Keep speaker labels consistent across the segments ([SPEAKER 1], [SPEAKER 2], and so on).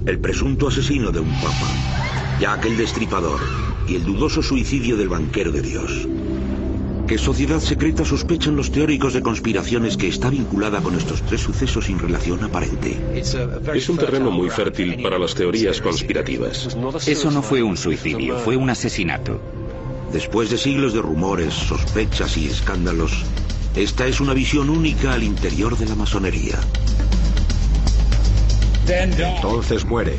[SPEAKER 1] el presunto asesino de un papa, Jack el Destripador y el dudoso suicidio del banquero de Dios. ¿Qué sociedad secreta sospechan los teóricos de conspiraciones que está vinculada con estos tres sucesos sin relación aparente?
[SPEAKER 2] Es un terreno muy fértil para las teorías conspirativas.
[SPEAKER 3] Eso no fue un suicidio, fue un asesinato.
[SPEAKER 1] Después de siglos de rumores, sospechas y escándalos, esta es una visión única al interior de la masonería.
[SPEAKER 4] Entonces muere.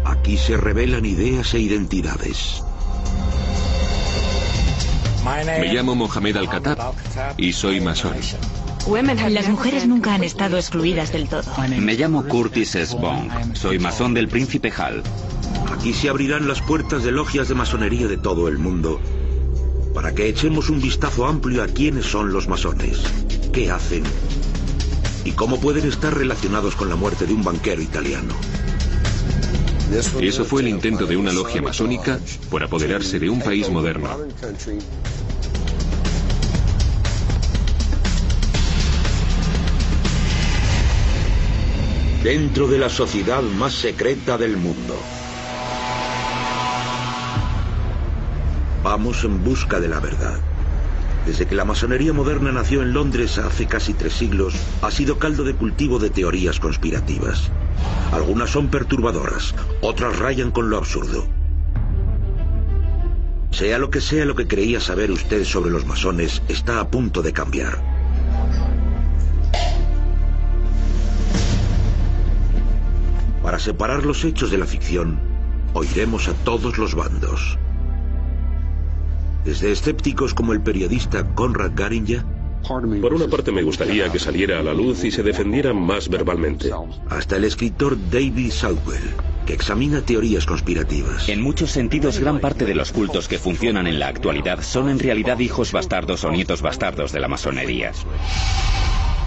[SPEAKER 1] Aquí se revelan ideas e identidades.
[SPEAKER 5] Me llamo Mohamed Al-Khattab y soy masón.
[SPEAKER 6] Las mujeres nunca han estado excluidas del todo.
[SPEAKER 3] Me llamo Curtis S. Bong. Soy masón del Príncipe Hal.
[SPEAKER 1] Aquí se abrirán las puertas de logias de masonería de todo el mundo para que echemos un vistazo amplio a quiénes son los masones, qué hacen y cómo pueden estar relacionados con la muerte de un banquero italiano.
[SPEAKER 5] Eso fue el intento de una logia masónica por apoderarse de un país moderno.
[SPEAKER 1] Dentro de la sociedad más secreta del mundo. Vamos en busca de la verdad. Desde que la masonería moderna nació en Londres hace casi 3 siglos, ha sido caldo de cultivo de teorías conspirativas. Algunas son perturbadoras, otras rayan con lo absurdo. Sea lo que creía saber usted sobre los masones, está a punto de cambiar. Para separar los hechos de la ficción, oiremos a todos los bandos. Desde escépticos como el periodista Conrad Garinger,
[SPEAKER 2] Por una parte me gustaría que saliera a la luz y se defendiera más verbalmente,
[SPEAKER 1] hasta el escritor David Southwell, que examina teorías conspirativas.
[SPEAKER 3] En muchos sentidos, gran parte de los cultos que funcionan en la actualidad son en realidad hijos bastardos o nietos bastardos de la masonería.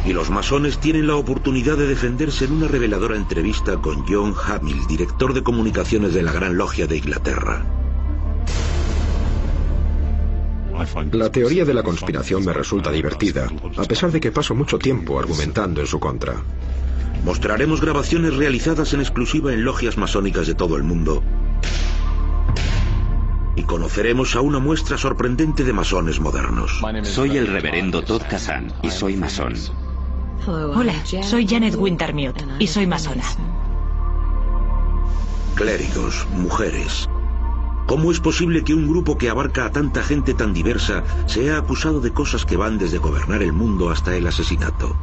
[SPEAKER 1] Y los masones tienen la oportunidad de defenderse en una reveladora entrevista con John Hamill, director de comunicaciones de la Gran Logia de Inglaterra.
[SPEAKER 4] La teoría de la conspiración me resulta divertida, a pesar de que paso mucho tiempo argumentando en su contra.
[SPEAKER 1] Mostraremos grabaciones realizadas en exclusiva en logias masónicas de todo el mundo. Y conoceremos a una muestra sorprendente de masones modernos.
[SPEAKER 3] Soy el reverendo Todd Kazan y soy masón.
[SPEAKER 6] Hola, soy Janet Wintermute y soy masona.
[SPEAKER 1] Clérigos, mujeres. ¿Cómo es posible que un grupo que abarca a tanta gente tan diversa sea acusado de cosas que van desde gobernar el mundo hasta el asesinato?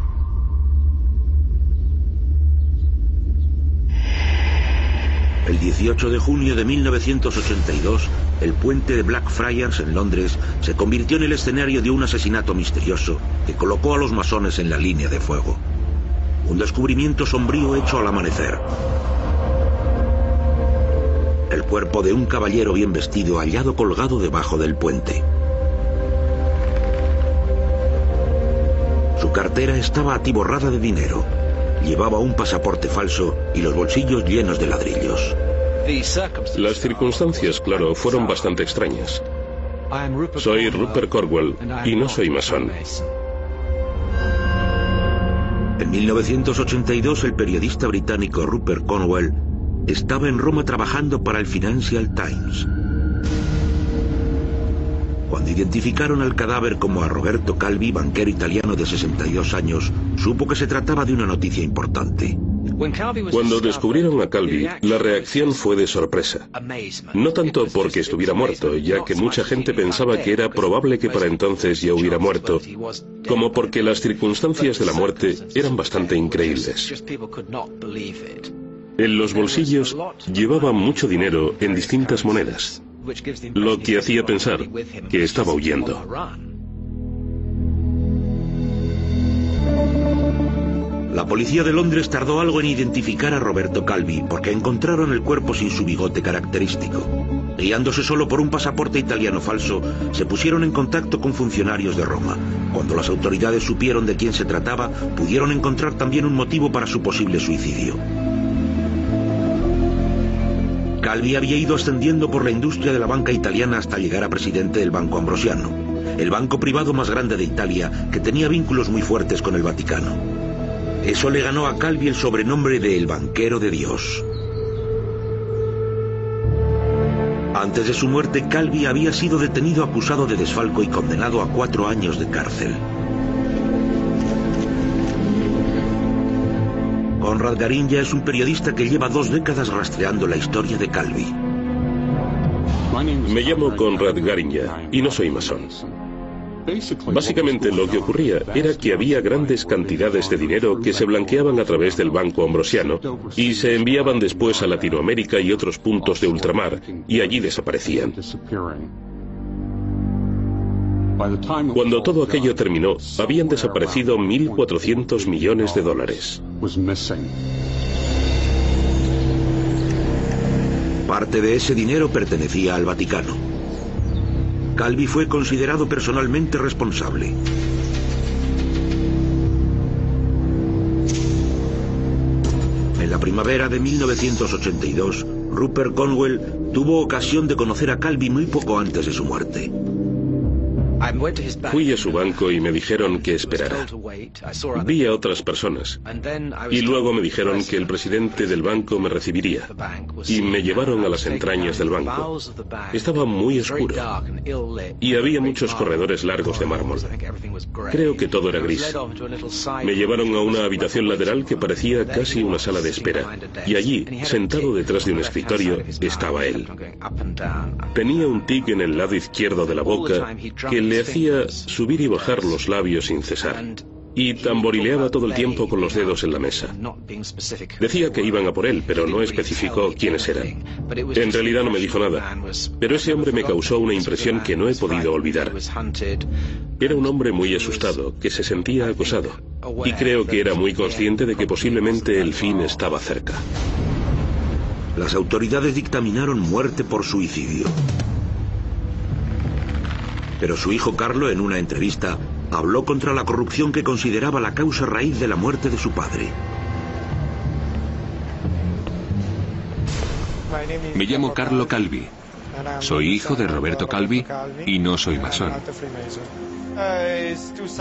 [SPEAKER 1] El 18 de junio de 1982, el puente de Blackfriars en Londres se convirtió en el escenario de un asesinato misterioso que colocó a los masones en la línea de fuego. Un descubrimiento sombrío hecho al amanecer. El cuerpo de un caballero bien vestido hallado colgado debajo del puente. Su cartera estaba atiborrada de dinero. Llevaba un pasaporte falso y los bolsillos llenos de ladrillos.
[SPEAKER 2] Las circunstancias, claro, fueron bastante extrañas. Soy Rupert Cornwell y no soy masón.
[SPEAKER 1] En 1982, el periodista británico Rupert Cornwell estaba en Roma trabajando para el Financial Times. Cuando identificaron al cadáver como a Roberto Calvi, banquero italiano de 62 años, supo que se trataba de una noticia importante.
[SPEAKER 2] Cuando descubrieron a Calvi, la reacción fue de sorpresa. No tanto porque estuviera muerto, ya que mucha gente pensaba que era probable que para entonces ya hubiera muerto, como porque las circunstancias de la muerte eran bastante increíbles. En los bolsillos llevaba mucho dinero en distintas monedas, lo que hacía pensar que estaba huyendo.
[SPEAKER 1] La policía de Londres tardó algo en identificar a Roberto Calvi porque encontraron el cuerpo sin su bigote característico. Guiándose solo por un pasaporte italiano falso, se pusieron en contacto con funcionarios de Roma. Cuando las autoridades supieron de quién se trataba, pudieron encontrar también un motivo para su posible suicidio. Calvi había ido ascendiendo por la industria de la banca italiana hasta llegar a presidente del Banco Ambrosiano, el banco privado más grande de Italia, que tenía vínculos muy fuertes con el Vaticano. Eso le ganó a Calvi el sobrenombre de El Banquero de Dios. Antes de su muerte, Calvi había sido detenido acusado de desfalco y condenado a 4 años de cárcel. Conrad Garinja es un periodista que lleva 2 décadas rastreando la historia de Calvi.
[SPEAKER 2] Me llamo Conrad Garinja y no soy masón. Básicamente lo que ocurría era que había grandes cantidades de dinero que se blanqueaban a través del Banco Ambrosiano y se enviaban después a Latinoamérica y otros puntos de ultramar, y allí desaparecían. Cuando todo aquello terminó, habían desaparecido 1.400 millones de dólares.
[SPEAKER 1] Parte de ese dinero pertenecía al Vaticano. Calvi fue considerado personalmente responsable. En la primavera de 1982, Rupert Conwell tuvo ocasión de conocer a Calvi muy poco antes de su muerte.
[SPEAKER 2] Fui a su banco y me dijeron que esperara. Vi a otras personas y luego me dijeron que el presidente del banco me recibiría y me llevaron a las entrañas del banco. Estaba muy oscuro y había muchos corredores largos de mármol. Creo que todo era gris. Me llevaron a una habitación lateral que parecía casi una sala de espera, y allí, sentado detrás de un escritorio, estaba él. Tenía un tic en el lado izquierdo de la boca que le hacía subir y bajar los labios sin cesar, y tamborileaba todo el tiempo con los dedos en la mesa. Decía que iban a por él, pero no especificó quiénes eran. En realidad no me dijo nada, pero ese hombre me causó una impresión que no he podido olvidar. Era un hombre muy asustado, que se sentía acosado, y creo que era muy consciente de que posiblemente el fin estaba cerca.
[SPEAKER 1] Las autoridades dictaminaron muerte por suicidio. Pero su hijo Carlo, en una entrevista, habló contra la corrupción que consideraba la causa raíz de la muerte de su padre.
[SPEAKER 5] Me llamo Carlo Calvi. Soy hijo de Roberto Calvi y no soy masón.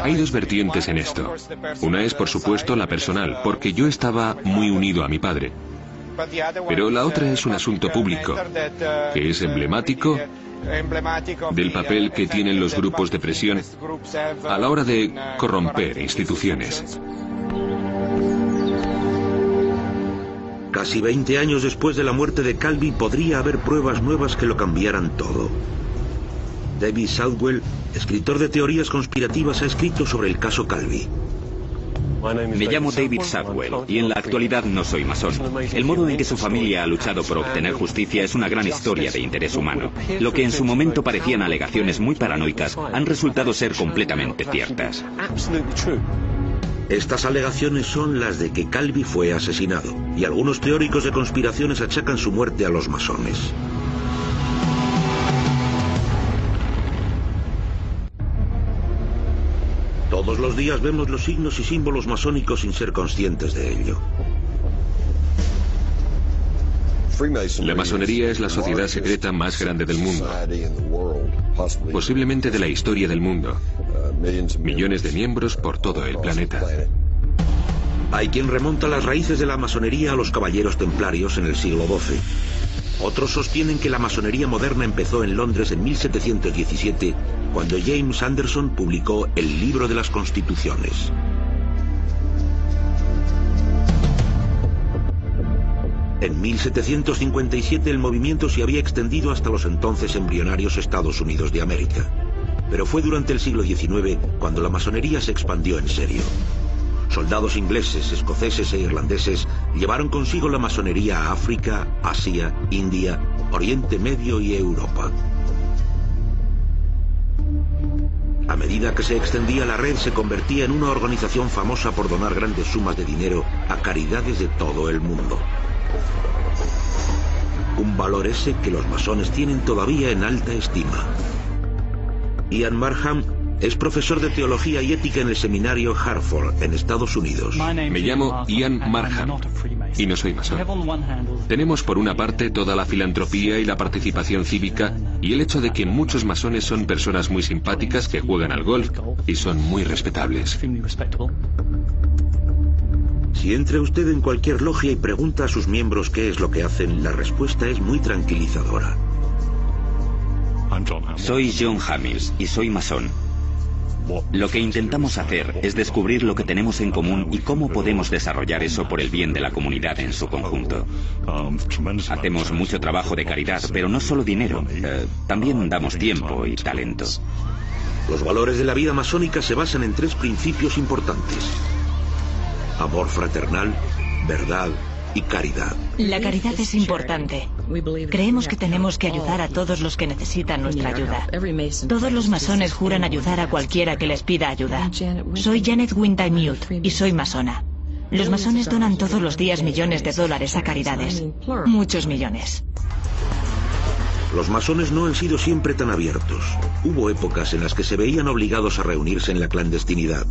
[SPEAKER 5] Hay 2 vertientes en esto. Una es, por supuesto, la personal, porque yo estaba muy unido a mi padre. Pero la otra es un asunto público, que es emblemático del papel que tienen los grupos de presión a la hora de corromper instituciones.
[SPEAKER 1] Casi 20 años después de la muerte de Calvi, podría haber pruebas nuevas que lo cambiaran todo. David Southwell, escritor de teorías conspirativas, ha escrito sobre el caso Calvi.
[SPEAKER 3] Me llamo David Southwell y en la actualidad no soy masón. El modo en que su familia ha luchado por obtener justicia es una gran historia de interés humano. Lo que en su momento parecían alegaciones muy paranoicas han resultado ser completamente ciertas.
[SPEAKER 1] Estas alegaciones son las de que Calvi fue asesinado, y algunos teóricos de conspiraciones achacan su muerte a los masones. Todos los días vemos los signos y símbolos masónicos sin ser conscientes de ello.
[SPEAKER 5] La masonería es la sociedad secreta más grande del mundo, posiblemente de la historia del mundo. Millones de miembros por todo el planeta.
[SPEAKER 1] Hay quien remonta las raíces de la masonería a los caballeros templarios en el siglo XII. Otros sostienen que la masonería moderna empezó en Londres en 1717, cuando James Anderson publicó el Libro de las Constituciones. En 1757 el movimiento se había extendido hasta los entonces embrionarios Estados Unidos de América. Pero fue durante el siglo XIX cuando la masonería se expandió en serio. Soldados ingleses, escoceses e irlandeses llevaron consigo la masonería a África, Asia, India, Oriente Medio y Europa. A medida que se extendía la red, se convertía en una organización famosa por donar grandes sumas de dinero a caridades de todo el mundo. Un valor ese que los masones tienen todavía en alta estima. Ian Markham es profesor de teología y ética en el seminario Hartford, en Estados Unidos.
[SPEAKER 5] Me llamo Ian Markham y no soy masón. Tenemos por una parte toda la filantropía y la participación cívica y el hecho de que muchos masones son personas muy simpáticas que juegan al golf y son muy respetables.
[SPEAKER 1] Si entra usted en cualquier logia y pregunta a sus miembros qué es lo que hacen, la respuesta es muy tranquilizadora.
[SPEAKER 3] Soy John Hamill y soy masón. Lo que intentamos hacer es descubrir lo que tenemos en común y cómo podemos desarrollar eso por el bien de la comunidad en su conjunto. Hacemos mucho trabajo de caridad, pero no solo dinero, también damos tiempo y talento.
[SPEAKER 1] Los valores de la vida masónica se basan en 3 principios importantes: amor fraternal, verdad y caridad.
[SPEAKER 6] La caridad es importante. Creemos que tenemos que ayudar a todos los que necesitan nuestra ayuda. Todos los masones juran ayudar a cualquiera que les pida ayuda. Soy Janet Wintermuth y soy masona. Los masones donan todos los días millones de dólares a caridades. Muchos millones.
[SPEAKER 1] Los masones no han sido siempre tan abiertos. Hubo épocas en las que se veían obligados a reunirse en la clandestinidad.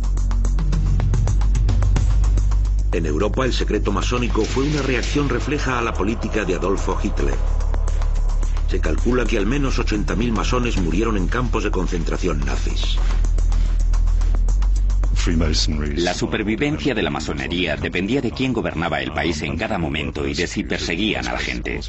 [SPEAKER 1] En Europa, el secreto masónico fue una reacción refleja a la política de Adolfo Hitler. Se calcula que al menos 80.000 masones murieron en campos de concentración nazis.
[SPEAKER 3] La supervivencia de la masonería dependía de quién gobernaba el país en cada momento y de si perseguían a la gente.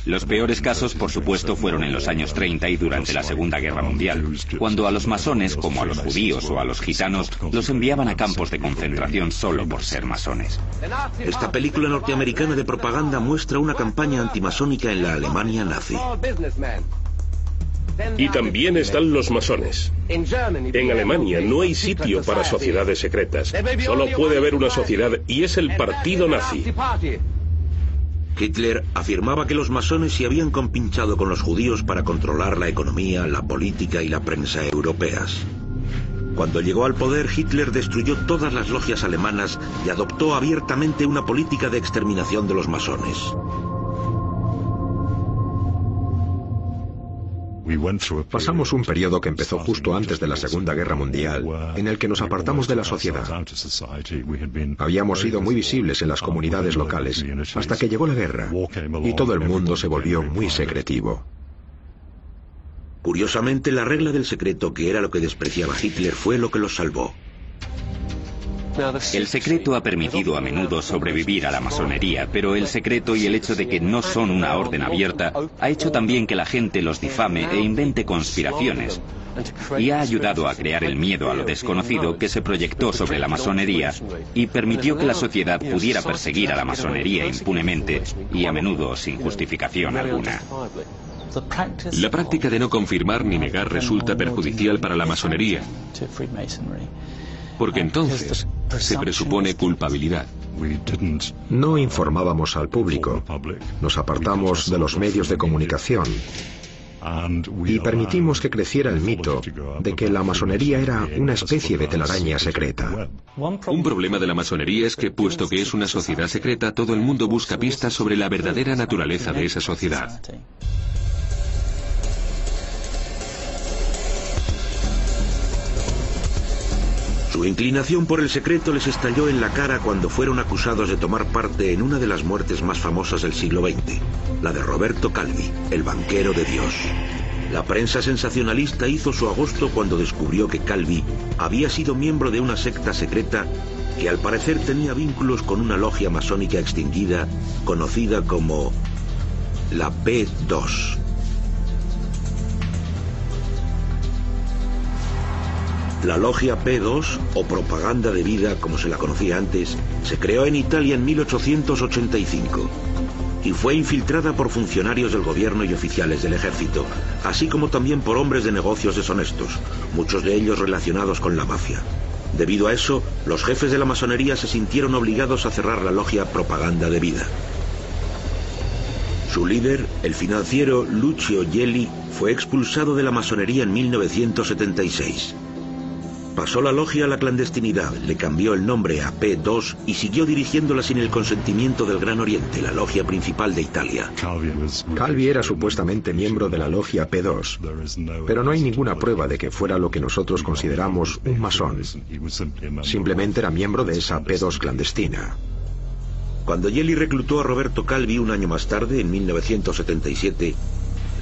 [SPEAKER 3] Los peores casos, por supuesto, fueron en los años 30 y durante la Segunda Guerra Mundial, cuando a los masones, como a los judíos o a los gitanos, los enviaban a campos de concentración solo por ser masones.
[SPEAKER 1] Esta película norteamericana de propaganda muestra una campaña antimasónica en la Alemania nazi.
[SPEAKER 2] Y también están los masones. En Alemania no hay sitio para sociedades secretas. Solo puede haber una sociedad y es el partido nazi.
[SPEAKER 1] Hitler afirmaba que los masones se habían compinchado con los judíos para controlar la economía, la política y la prensa europeas. Cuando llegó al poder, Hitler destruyó todas las logias alemanas y adoptó abiertamente una política de exterminación de los masones.
[SPEAKER 4] Pasamos un periodo que empezó justo antes de la Segunda Guerra Mundial, en el que nos apartamos de la sociedad. Habíamos sido muy visibles en las comunidades locales, hasta que llegó la guerra, y todo el mundo se volvió muy secretivo.
[SPEAKER 1] Curiosamente, la regla del secreto, que era lo que despreciaba Hitler, fue lo que los salvó.
[SPEAKER 3] El secreto ha permitido a menudo sobrevivir a la masonería, pero el secreto y el hecho de que no son una orden abierta ha hecho también que la gente los difame e invente conspiraciones, y ha ayudado a crear el miedo a lo desconocido que se proyectó sobre la masonería y permitió que la sociedad pudiera perseguir a la masonería impunemente y a menudo sin justificación alguna.
[SPEAKER 5] La práctica de no confirmar ni negar resulta perjudicial para la masonería, porque entonces se presupone culpabilidad.
[SPEAKER 4] No informábamos al público, nos apartamos de los medios de comunicación y permitimos que creciera el mito de que la masonería era una especie de telaraña secreta.
[SPEAKER 5] Un problema de la masonería es que, puesto que es una sociedad secreta, todo el mundo busca pistas sobre la verdadera naturaleza de esa sociedad.
[SPEAKER 1] Su inclinación por el secreto les estalló en la cara cuando fueron acusados de tomar parte en una de las muertes más famosas del siglo XX, la de Roberto Calvi, el banquero de Dios. La prensa sensacionalista hizo su agosto cuando descubrió que Calvi había sido miembro de una secta secreta que al parecer tenía vínculos con una logia masónica extinguida conocida como la P2. La logia P2, o Propaganda de Vida, como se la conocía antes, se creó en Italia en 1885 y fue infiltrada por funcionarios del gobierno y oficiales del ejército, así como también por hombres de negocios deshonestos, muchos de ellos relacionados con la mafia. Debido a eso, los jefes de la masonería se sintieron obligados a cerrar la logia Propaganda de Vida. Su líder, el financiero Lucio Gelli, fue expulsado de la masonería en 1976. Pasó la logia a la clandestinidad, le cambió el nombre a P2 y siguió dirigiéndola sin el consentimiento del Gran Oriente, la logia principal de Italia.
[SPEAKER 4] Calvi era supuestamente miembro de la logia P2, pero no hay ninguna prueba de que fuera lo que nosotros consideramos un masón. Simplemente era miembro de esa P2 clandestina.
[SPEAKER 1] Cuando Gelli reclutó a Roberto Calvi un año más tarde, en 1977,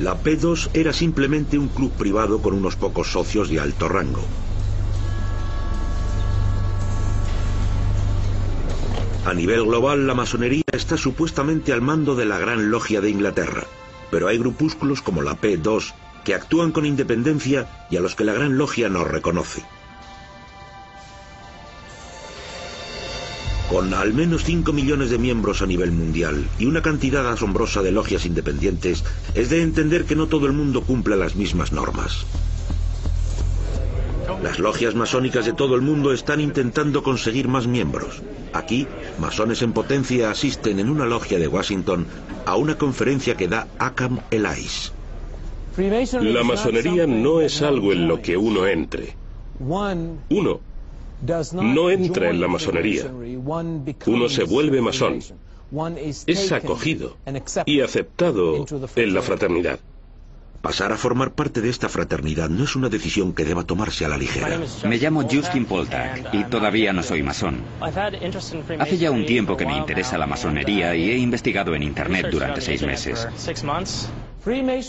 [SPEAKER 1] la P2 era simplemente un club privado con unos pocos socios de alto rango. A nivel global, la masonería está supuestamente al mando de la Gran Logia de Inglaterra, pero hay grupúsculos como la P2 que actúan con independencia y a los que la Gran Logia no reconoce. Con al menos 5 millones de miembros a nivel mundial y una cantidad asombrosa de logias independientes, es de entender que no todo el mundo cumple las mismas normas. Las logias masónicas de todo el mundo están intentando conseguir más miembros. Aquí, masones en potencia asisten en una logia de Washington a una conferencia que da Akam Elais.
[SPEAKER 2] La masonería no es algo en lo que uno entre. Uno no entra en la masonería. Uno se vuelve masón. Es acogido y aceptado en la fraternidad.
[SPEAKER 1] Pasar a formar parte de esta fraternidad no es una decisión que deba tomarse a la ligera.
[SPEAKER 3] Me llamo Justin Poltak y todavía no soy masón. Hace ya un tiempo que me interesa la masonería y he investigado en Internet durante 6 meses.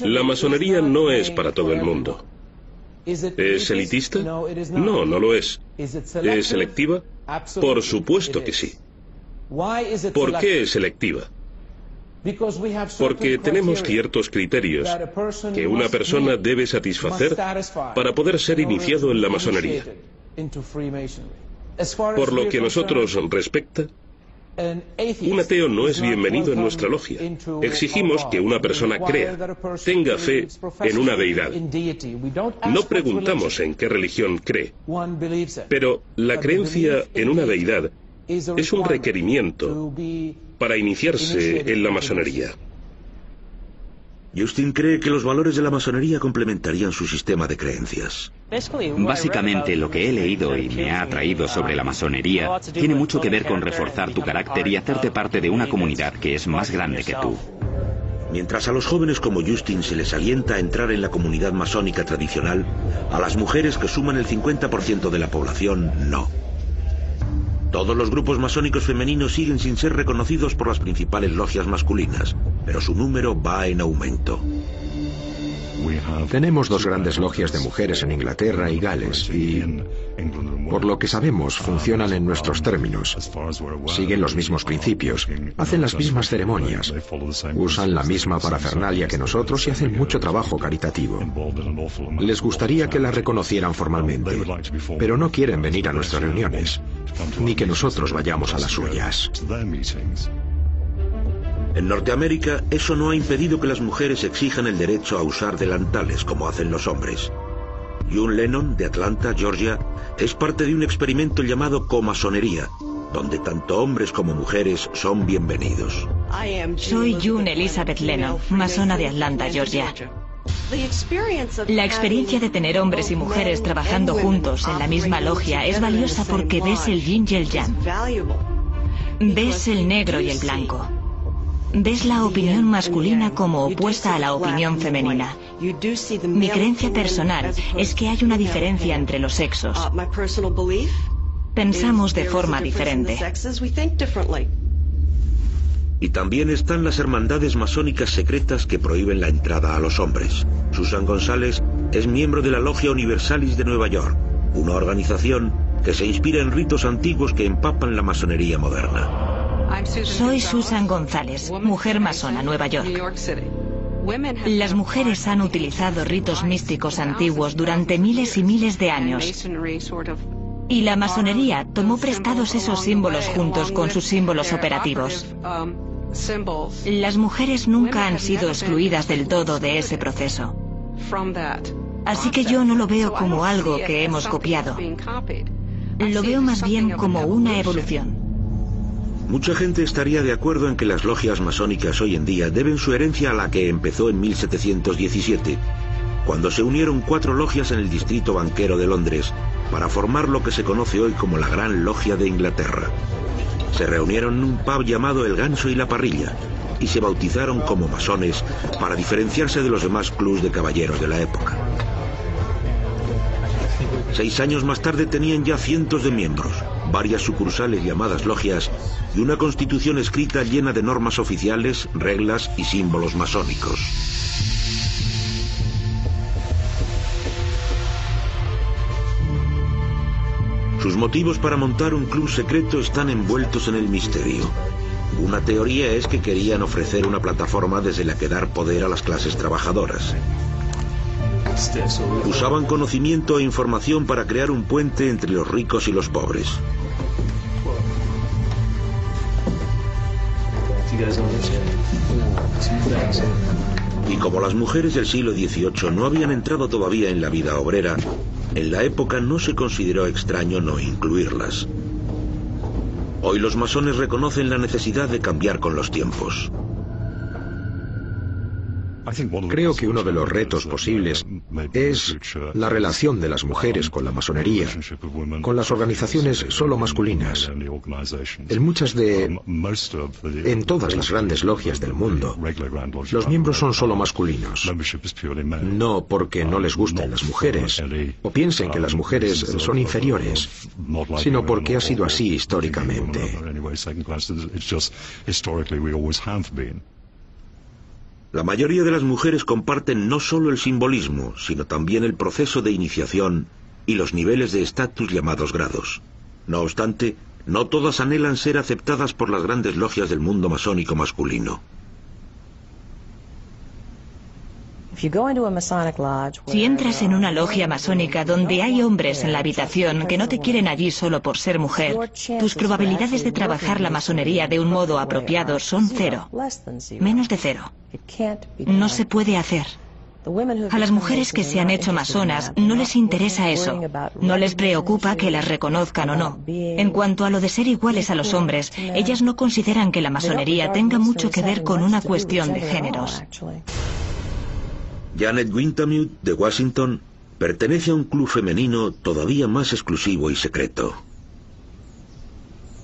[SPEAKER 2] La masonería no es para todo el mundo. ¿Es elitista? No, no lo es. ¿Es selectiva? Por supuesto que sí. ¿Por qué es selectiva? Porque tenemos ciertos criterios que una persona debe satisfacer para poder ser iniciado en la masonería. Por lo que a nosotros respecta, un ateo no es bienvenido en nuestra logia. Exigimos que una persona crea, tenga fe en una deidad. No preguntamos en qué religión cree, pero la creencia en una deidad es un requerimiento para iniciarse en la masonería.
[SPEAKER 1] Justin cree que los valores de la masonería complementarían su sistema de creencias.
[SPEAKER 3] Básicamente, lo que he leído y me ha atraído sobre la masonería tiene mucho que ver con reforzar tu carácter y hacerte parte de una comunidad que es más grande que tú.
[SPEAKER 1] Mientras a los jóvenes como Justin se les alienta a entrar en la comunidad masónica tradicional, a las mujeres que suman el 50% de la población, no. Todos los grupos masónicos femeninos siguen sin ser reconocidos por las principales logias masculinas, pero su número va en aumento.
[SPEAKER 4] Tenemos 2 grandes logias de mujeres en Inglaterra y Gales y, por lo que sabemos, funcionan en nuestros términos. Siguen los mismos principios, hacen las mismas ceremonias, usan la misma parafernalia que nosotros y hacen mucho trabajo caritativo. Les gustaría que la reconocieran formalmente, pero no quieren venir a nuestras reuniones, ni que nosotros vayamos a las suyas.
[SPEAKER 1] En Norteamérica, eso no ha impedido que las mujeres exijan el derecho a usar delantales como hacen los hombres. John Lennon, de Atlanta, Georgia, es parte de un experimento llamado comasonería, donde tanto hombres como mujeres son bienvenidos.
[SPEAKER 6] Soy June Elizabeth Lennon, masona de Atlanta, Georgia. La experiencia de tener hombres y mujeres trabajando juntos en la misma logia es valiosa porque ves el yin y el yang. Ves el negro y el blanco. Ves la opinión masculina como opuesta a la opinión femenina. Mi creencia personal es que hay una diferencia entre los sexos. Pensamos de forma diferente.
[SPEAKER 1] Y también están las hermandades masónicas secretas que prohíben la entrada a los hombres. Susan González es miembro de la Logia Universalis de Nueva York, una organización que se inspira en ritos antiguos que empapan la masonería moderna.
[SPEAKER 6] Soy Susan González, mujer masona, Nueva York. Las mujeres han utilizado ritos místicos antiguos durante miles y miles de años. Y la masonería tomó prestados esos símbolos juntos con sus símbolos operativos. Las mujeres nunca han sido excluidas del todo de ese proceso. Así que yo no lo veo como algo que hemos copiado. Lo veo más bien como una evolución.
[SPEAKER 1] Mucha gente estaría de acuerdo en que las logias masónicas hoy en día deben su herencia a la que empezó en 1717, cuando se unieron 4 logias en el distrito banquero de Londres para formar lo que se conoce hoy como la Gran Logia de Inglaterra. Se reunieron en un pub llamado El Ganso y la Parrilla y se bautizaron como masones para diferenciarse de los demás clubs de caballeros de la época. 6 años más tarde tenían ya cientos de miembros, varias sucursales llamadas logias y una constitución escrita llena de normas oficiales, reglas y símbolos masónicos. Sus motivos para montar un club secreto están envueltos en el misterio. Una teoría es que querían ofrecer una plataforma desde la que dar poder a las clases trabajadoras. Usaban conocimiento e información para crear un puente entre los ricos y los pobres. Y como las mujeres del siglo XVIII no habían entrado todavía en la vida obrera, en la época no se consideró extraño no incluirlas. Hoy los masones reconocen la necesidad de cambiar con los tiempos.
[SPEAKER 4] Creo que uno de los retos posibles es la relación de las mujeres con la masonería, con las organizaciones solo masculinas. En todas las grandes logias del mundo, los miembros son solo masculinos. No porque no les gusten las mujeres, o piensen que las mujeres son inferiores, sino porque ha sido así históricamente.
[SPEAKER 1] La mayoría de las mujeres comparten no solo el simbolismo, sino también el proceso de iniciación y los niveles de estatus llamados grados. No obstante, no todas anhelan ser aceptadas por las grandes logias del mundo masónico masculino.
[SPEAKER 6] Si entras en una logia masónica donde hay hombres en la habitación que no te quieren allí solo por ser mujer, tus probabilidades de trabajar la masonería de un modo apropiado son 0, menos de 0. No se puede hacer. A las mujeres que se han hecho masonas no les interesa eso. No les preocupa que las reconozcan o no. En cuanto a lo de ser iguales a los hombres, ellas no consideran que la masonería tenga mucho que ver con una cuestión de géneros.
[SPEAKER 1] Janet Wintemute, de Washington, pertenece a un club femenino todavía más exclusivo y secreto.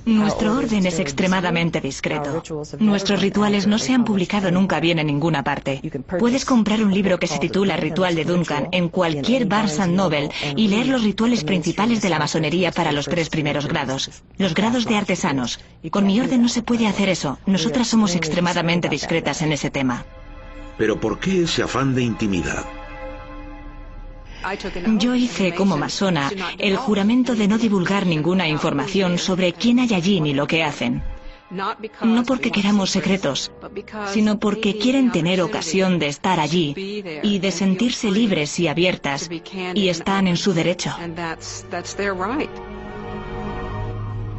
[SPEAKER 6] Nuestro orden es extremadamente discreto. Nuestros rituales no se han publicado nunca bien en ninguna parte. Puedes comprar un libro que se titula Ritual de Duncan en cualquier Barnes & Noble y leer los rituales principales de la masonería para los 3 primeros grados, los grados de artesanos. Con mi orden no se puede hacer eso. Nosotras somos extremadamente discretas en ese tema.
[SPEAKER 1] ¿Pero por qué ese afán de intimidad?
[SPEAKER 6] Yo hice, como masona, el juramento de no divulgar ninguna información sobre quién hay allí ni lo que hacen. No porque queramos secretos, sino porque quieren tener ocasión de estar allí y de sentirse libres y abiertas, y están en su derecho.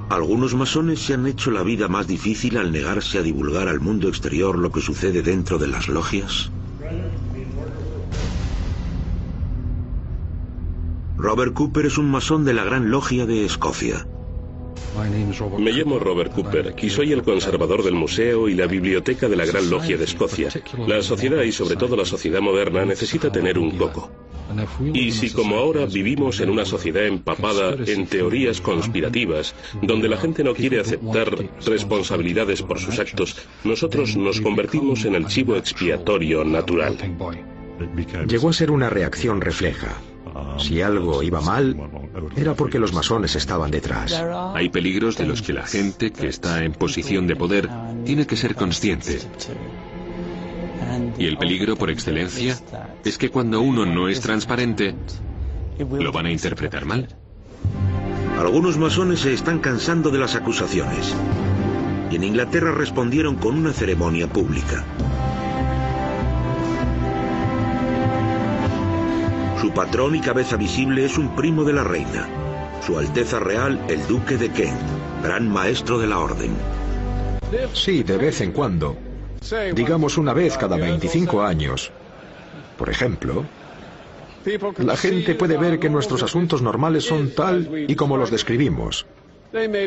[SPEAKER 1] Algunos masones se han hecho la vida más difícil al negarse a divulgar al mundo exterior lo que sucede dentro de las logias. Robert Cooper es un masón de la Gran Logia de Escocia.
[SPEAKER 2] Me llamo Robert Cooper y soy el conservador del museo y la biblioteca de la Gran Logia de Escocia. La sociedad y sobre todo la sociedad moderna necesita tener un coco. Y si como ahora vivimos en una sociedad empapada en teorías conspirativas, donde la gente no quiere aceptar responsabilidades por sus actos, nosotros nos convertimos en el chivo expiatorio natural.
[SPEAKER 4] Llegó a ser una reacción refleja. Si algo iba mal, era porque los masones estaban detrás.
[SPEAKER 5] Hay peligros de los que la gente que está en posición de poder tiene que ser consciente. Y el peligro por excelencia es que cuando uno no es transparente, lo van a interpretar mal.
[SPEAKER 1] Algunos masones se están cansando de las acusaciones. Y en Inglaterra respondieron con una ceremonia pública. Su patrón y cabeza visible es un primo de la reina, Su Alteza Real el Duque de Kent, gran maestro de la orden.
[SPEAKER 4] Sí, de vez en cuando. Digamos una vez cada 25 años. Por ejemplo, la gente puede ver que nuestros asuntos normales son tal y como los describimos.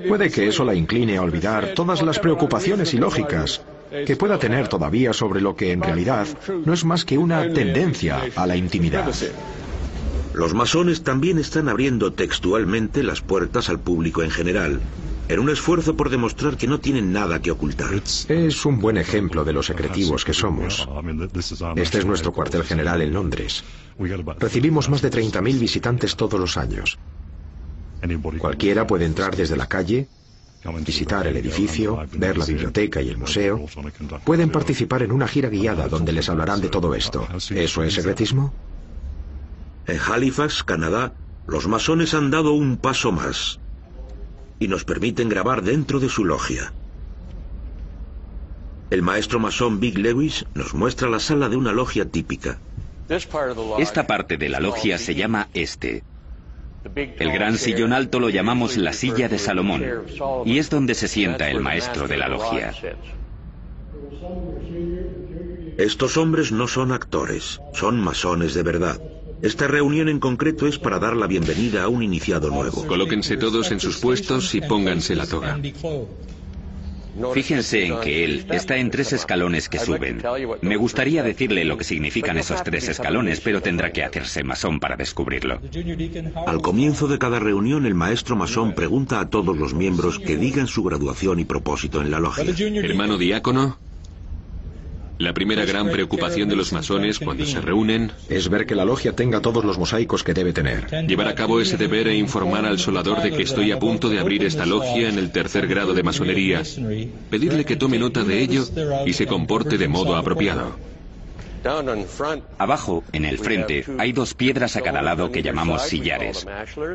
[SPEAKER 4] Puede que eso la incline a olvidar todas las preocupaciones ilógicas que pueda tener todavía sobre lo que en realidad no es más que una tendencia a la intimidad.
[SPEAKER 1] Los masones también están abriendo textualmente las puertas al público en general, en un esfuerzo por demostrar que no tienen nada que ocultar.
[SPEAKER 4] Es un buen ejemplo de lo secretivos que somos. Este es nuestro cuartel general en Londres. Recibimos más de 30.000 visitantes todos los años. Cualquiera puede entrar desde la calle, visitar el edificio, ver la biblioteca y el museo. Pueden participar en una gira guiada donde les hablarán de todo esto. ¿Eso es secretismo?
[SPEAKER 1] En Halifax, Canadá, los masones han dado un paso más y nos permiten grabar dentro de su logia. El maestro masón Big Lewis nos muestra la sala de una logia típica.
[SPEAKER 3] Esta parte de la logia se llama este. El gran sillón alto lo llamamos la silla de Salomón, y es donde se sienta el maestro de la logia.
[SPEAKER 1] Estos hombres no son actores, son masones de verdad. Esta reunión en concreto es para dar la bienvenida a un iniciado nuevo.
[SPEAKER 5] Colóquense todos en sus puestos y pónganse la toga.
[SPEAKER 3] Fíjense en que él está en 3 escalones que suben. Me gustaría decirle lo que significan esos 3 escalones, pero tendrá que hacerse masón para descubrirlo.
[SPEAKER 1] Al comienzo de cada reunión, el maestro masón pregunta a todos los miembros que digan su graduación y propósito en la logia.
[SPEAKER 5] Hermano diácono, la primera gran preocupación de los masones cuando se reúnen
[SPEAKER 4] es ver que la logia tenga todos los mosaicos que debe tener.
[SPEAKER 5] Llevar a cabo ese deber e informar al solador de que estoy a punto de abrir esta logia en el 3er grado de masonería. Pedirle que tome nota de ello y se comporte de modo apropiado.
[SPEAKER 3] Abajo, en el frente, hay 2 piedras a cada lado que llamamos sillares.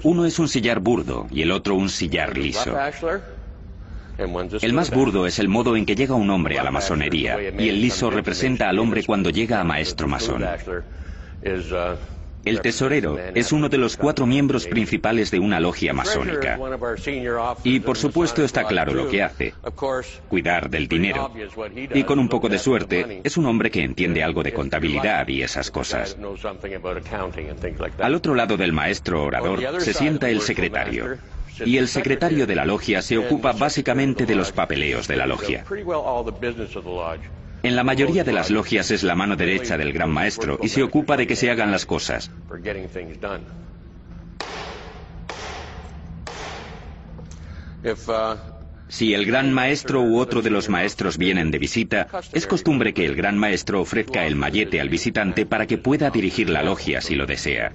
[SPEAKER 3] Uno es un sillar burdo y el otro un sillar liso. El más burdo es el modo en que llega un hombre a la masonería, y el liso representa al hombre cuando llega a maestro masón. El tesorero es uno de los 4 miembros principales de una logia masónica. Y por supuesto está claro lo que hace: cuidar del dinero. Y con un poco de suerte, es un hombre que entiende algo de contabilidad y esas cosas. Al otro lado del maestro orador se sienta el secretario. Y el secretario de la logia se ocupa básicamente de los papeleos de la logia. En la mayoría de las logias es la mano derecha del gran maestro y se ocupa de que se hagan las cosas. Si el gran maestro u otro de los maestros vienen de visita, es costumbre que el gran maestro ofrezca el mallete al visitante para que pueda dirigir la logia si lo desea.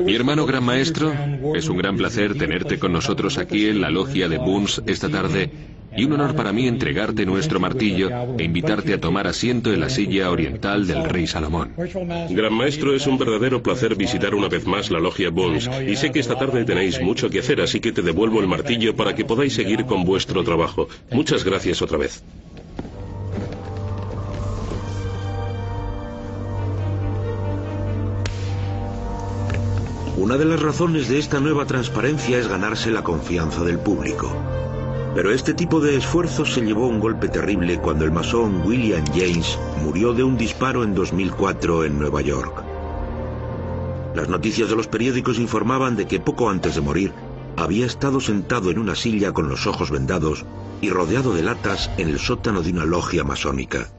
[SPEAKER 5] Mi hermano gran maestro, es un gran placer tenerte con nosotros aquí en la logia de Bunz esta tarde, y un honor para mí entregarte nuestro martillo e invitarte a tomar asiento en la silla oriental del rey Salomón.
[SPEAKER 2] Gran maestro, es un verdadero placer visitar una vez más la logia Bunz, y sé que esta tarde tenéis mucho que hacer, así que te devuelvo el martillo para que podáis seguir con vuestro trabajo. Muchas gracias otra vez.
[SPEAKER 1] Una de las razones de esta nueva transparencia es ganarse la confianza del público. Pero este tipo de esfuerzos se llevó un golpe terrible cuando el masón William James murió de un disparo en 2004 en Nueva York. Las noticias de los periódicos informaban de que poco antes de morir había estado sentado en una silla con los ojos vendados y rodeado de latas en el sótano de una logia masónica.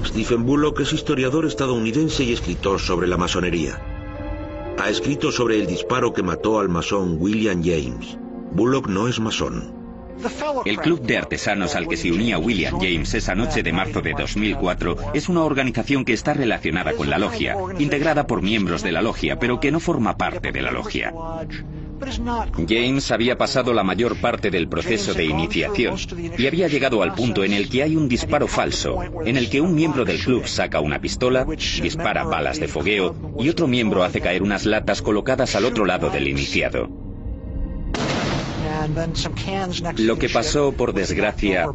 [SPEAKER 1] Stephen Bullock es historiador estadounidense y escritor sobre la masonería. Ha escrito sobre el disparo que mató al masón William James. Bullock no es masón.
[SPEAKER 3] El club de artesanos al que se unía William James esa noche de marzo de 2004 es una organización que está relacionada con la logia, integrada por miembros de la logia, pero que no forma parte de la logia. James había pasado la mayor parte del proceso de iniciación y había llegado al punto en el que hay un disparo falso, en el que un miembro del club saca una pistola, dispara balas de fogueo y otro miembro hace caer unas latas colocadas al otro lado del iniciado. Lo que pasó, por desgracia,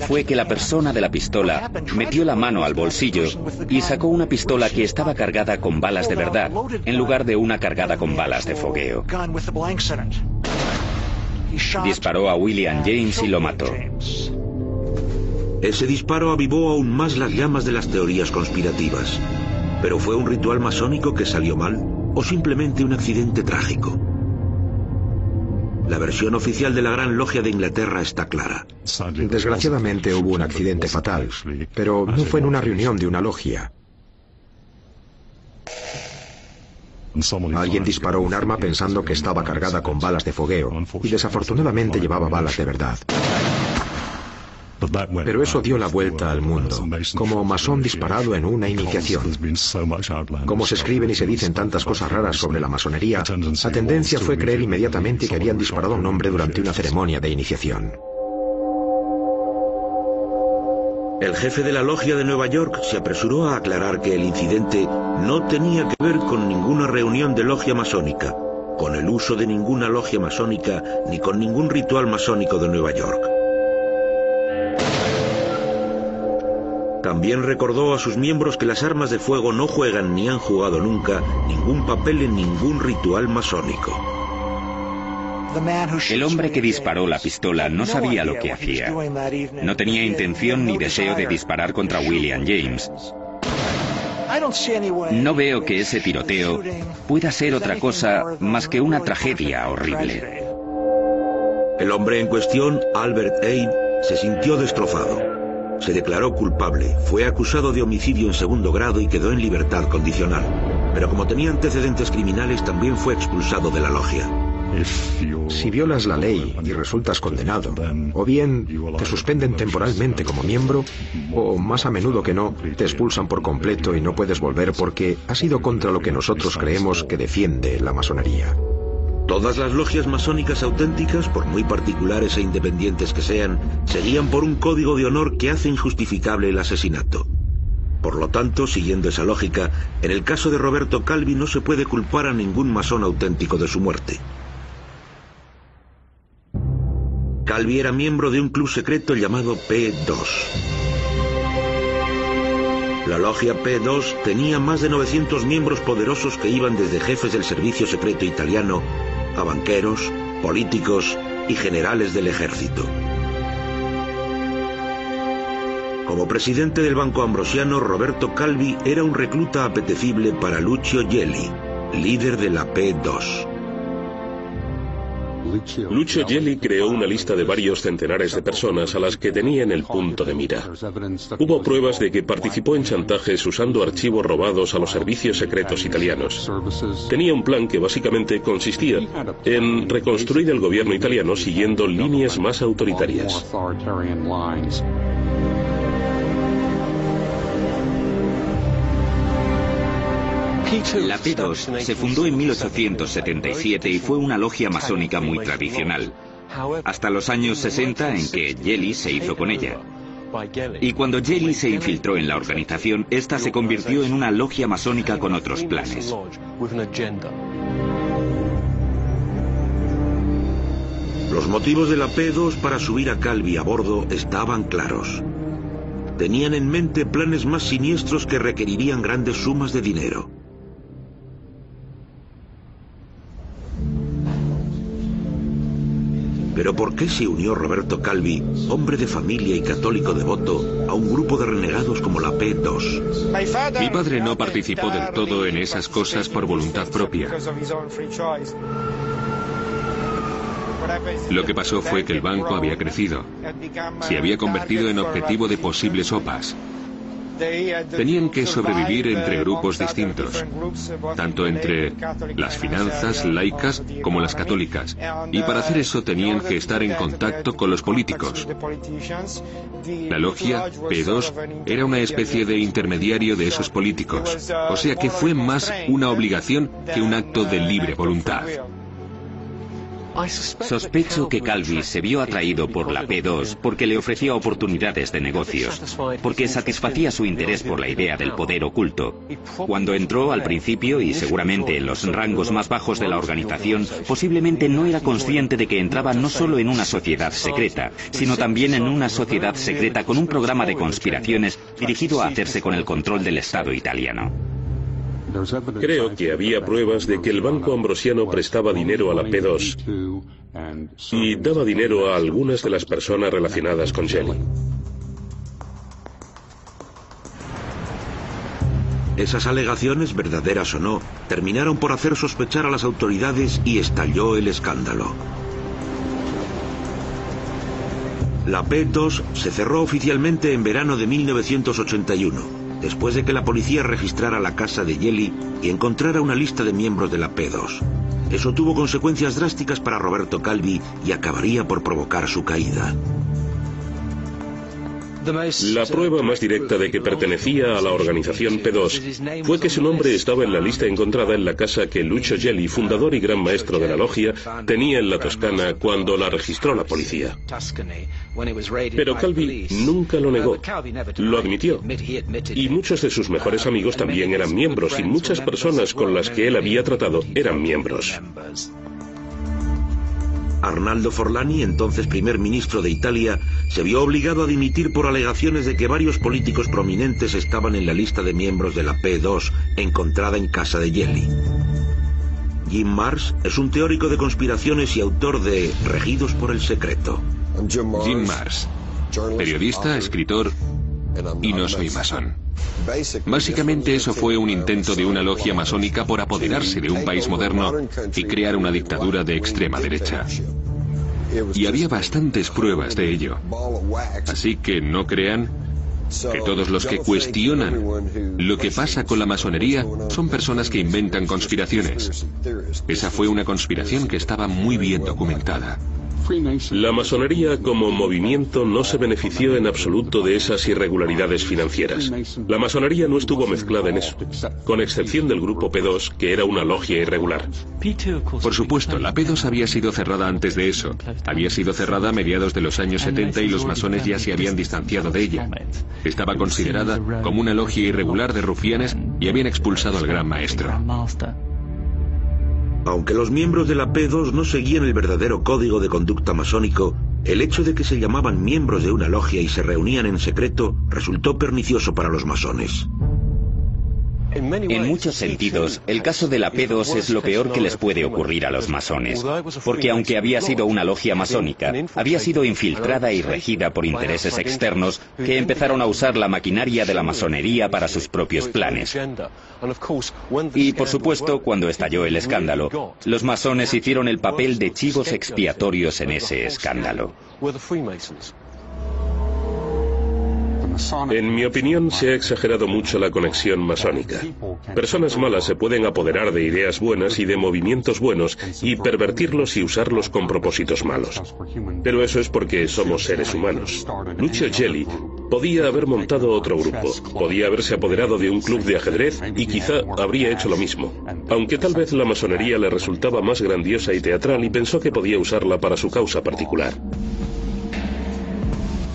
[SPEAKER 3] fue que la persona de la pistola metió la mano al bolsillo y sacó una pistola que estaba cargada con balas de verdad, en lugar de una cargada con balas de fogueo. Disparó a William James y lo mató.
[SPEAKER 1] Ese disparo avivó aún más las llamas de las teorías conspirativas. ¿Pero fue un ritual masónico que salió mal o simplemente un accidente trágico? La versión oficial de la Gran Logia de Inglaterra está clara.
[SPEAKER 4] Desgraciadamente hubo un accidente fatal, pero no fue en una reunión de una logia. Alguien disparó un arma pensando que estaba cargada con balas de fogueo y desafortunadamente llevaba balas de verdad. Pero eso dio la vuelta al mundo, como masón disparado en una iniciación. Como se escriben y se dicen tantas cosas raras sobre la masonería, la tendencia fue creer inmediatamente que habían disparado a un hombre durante una ceremonia de iniciación.
[SPEAKER 1] El jefe de la logia de Nueva York se apresuró a aclarar que el incidente no tenía que ver con ninguna reunión de logia masónica, con el uso de ninguna logia masónica ni con ningún ritual masónico de Nueva York. También recordó a sus miembros que las armas de fuego no juegan ni han jugado nunca ningún papel en ningún ritual masónico.
[SPEAKER 3] El hombre que disparó la pistola no sabía lo que hacía. No tenía intención ni deseo de disparar contra William James. No veo que ese tiroteo pueda ser otra cosa más que una tragedia horrible.
[SPEAKER 1] El hombre en cuestión, Albert Abe, se sintió destrozado. Se declaró culpable, fue acusado de homicidio en segundo grado y quedó en libertad condicional. Pero como tenía antecedentes criminales, también fue expulsado de la logia.
[SPEAKER 4] Si violas la ley y resultas condenado, o bien te suspenden temporalmente como miembro, o más a menudo que no, te expulsan por completo y no puedes volver porque has ido contra lo que nosotros creemos que defiende la masonería.
[SPEAKER 1] Todas las logias masónicas auténticas, por muy particulares e independientes que sean, seguían por un código de honor que hace injustificable el asesinato. Por lo tanto, siguiendo esa lógica, en el caso de Roberto Calvi no se puede culpar a ningún masón auténtico de su muerte. Calvi era miembro de un club secreto llamado P2. La logia P2 tenía más de 900 miembros poderosos que iban desde jefes del servicio secreto italiano a banqueros, políticos y generales del ejército. Como presidente del Banco Ambrosiano, Roberto Calvi era un recluta apetecible para Lucio Gelli, líder de la P2.
[SPEAKER 2] Lucio Gelli creó una lista de varios centenares de personas a las que tenía en el punto de mira. Hubo pruebas de que participó en chantajes usando archivos robados a los servicios secretos italianos. Tenía un plan que básicamente consistía en reconstruir el gobierno italiano siguiendo líneas más autoritarias.
[SPEAKER 3] La P2 se fundó en 1877 y fue una logia masónica muy tradicional, hasta los años 60 en que Gelli se hizo con ella. Y cuando Gelli se infiltró en la organización, esta se convirtió en una logia masónica con otros planes.
[SPEAKER 1] Los motivos de la P2 para subir a Calvi a bordo estaban claros. Tenían en mente planes más siniestros que requerirían grandes sumas de dinero. Pero ¿por qué se unió Roberto Calvi, hombre de familia y católico devoto, a un grupo de renegados como la P2?
[SPEAKER 5] Mi padre no participó del todo en esas cosas por voluntad propia. Lo que pasó fue que el banco había crecido. Se había convertido en objetivo de posibles OPAs. Tenían que sobrevivir entre grupos distintos, tanto entre las finanzas laicas como las católicas, y para hacer eso tenían que estar en contacto con los políticos. La logia P2 era una especie de intermediario de esos políticos, o sea que fue más una obligación que un acto de libre voluntad.
[SPEAKER 3] Sospecho que Calvi se vio atraído por la P2 porque le ofrecía oportunidades de negocios, porque satisfacía su interés por la idea del poder oculto. Cuando entró al principio, y seguramente en los rangos más bajos de la organización, posiblemente no era consciente de que entraba no solo en una sociedad secreta, sino también en una sociedad secreta con un programa de conspiraciones dirigido a hacerse con el control del Estado italiano.
[SPEAKER 2] Creo que había pruebas de que el Banco Ambrosiano prestaba dinero a la P2 y daba dinero a algunas de las personas relacionadas con Gelli.
[SPEAKER 1] Esas alegaciones, verdaderas o no, terminaron por hacer sospechar a las autoridades y estalló el escándalo. La P2 se cerró oficialmente en verano de 1981. Después de que la policía registrara la casa de Gelli y encontrara una lista de miembros de la P2. Eso tuvo consecuencias drásticas para Roberto Calvi y acabaría por provocar su caída.
[SPEAKER 2] La prueba más directa de que pertenecía a la organización P2 fue que su nombre estaba en la lista encontrada en la casa que Lucio Gelli, fundador y gran maestro de la logia, tenía en la Toscana cuando la registró la policía. Pero Calvi nunca lo negó, lo admitió. Y muchos de sus mejores amigos también eran miembros, y muchas personas con las que él había tratado eran miembros.
[SPEAKER 1] Arnaldo Forlani, entonces primer ministro de Italia, se vio obligado a dimitir por alegaciones de que varios políticos prominentes estaban en la lista de miembros de la P2 encontrada en casa de Gelli. Jim Marrs es un teórico de conspiraciones y autor de Regidos por el Secreto.
[SPEAKER 5] Jim Marrs, periodista, escritor, y no soy masón. Básicamente eso fue un intento de una logia masónica por apoderarse de un país moderno y crear una dictadura de extrema derecha. Y había bastantes pruebas de ello. Así que no crean que todos los que cuestionan lo que pasa con la masonería son personas que inventan conspiraciones. Esa fue una conspiración que estaba muy bien documentada.
[SPEAKER 2] La masonería como movimiento no se benefició en absoluto de esas irregularidades financieras. La masonería no estuvo mezclada en eso, con excepción del grupo P2, que era una logia irregular.
[SPEAKER 5] Por supuesto, la P2 había sido cerrada antes de eso. Había sido cerrada a mediados de los años 70 y los masones ya se habían distanciado de ella. Estaba considerada como una logia irregular de rufianes y habían expulsado al gran maestro.
[SPEAKER 1] Aunque los miembros de la P2 no seguían el verdadero código de conducta masónico, el hecho de que se llamaban miembros de una logia y se reunían en secreto resultó pernicioso para los masones.
[SPEAKER 3] En muchos sentidos, el caso de la P2 es lo peor que les puede ocurrir a los masones, porque aunque había sido una logia masónica, había sido infiltrada y regida por intereses externos que empezaron a usar la maquinaria de la masonería para sus propios planes. Y, por supuesto, cuando estalló el escándalo, los masones hicieron el papel de chivos expiatorios en ese escándalo.
[SPEAKER 2] En mi opinión, se ha exagerado mucho la conexión masónica. Personas malas se pueden apoderar de ideas buenas y de movimientos buenos y pervertirlos y usarlos con propósitos malos. Pero eso es porque somos seres humanos. Lucio Gelli podía haber montado otro grupo, podía haberse apoderado de un club de ajedrez y quizá habría hecho lo mismo. Aunque tal vez la masonería le resultaba más grandiosa y teatral y pensó que podía usarla para su causa particular.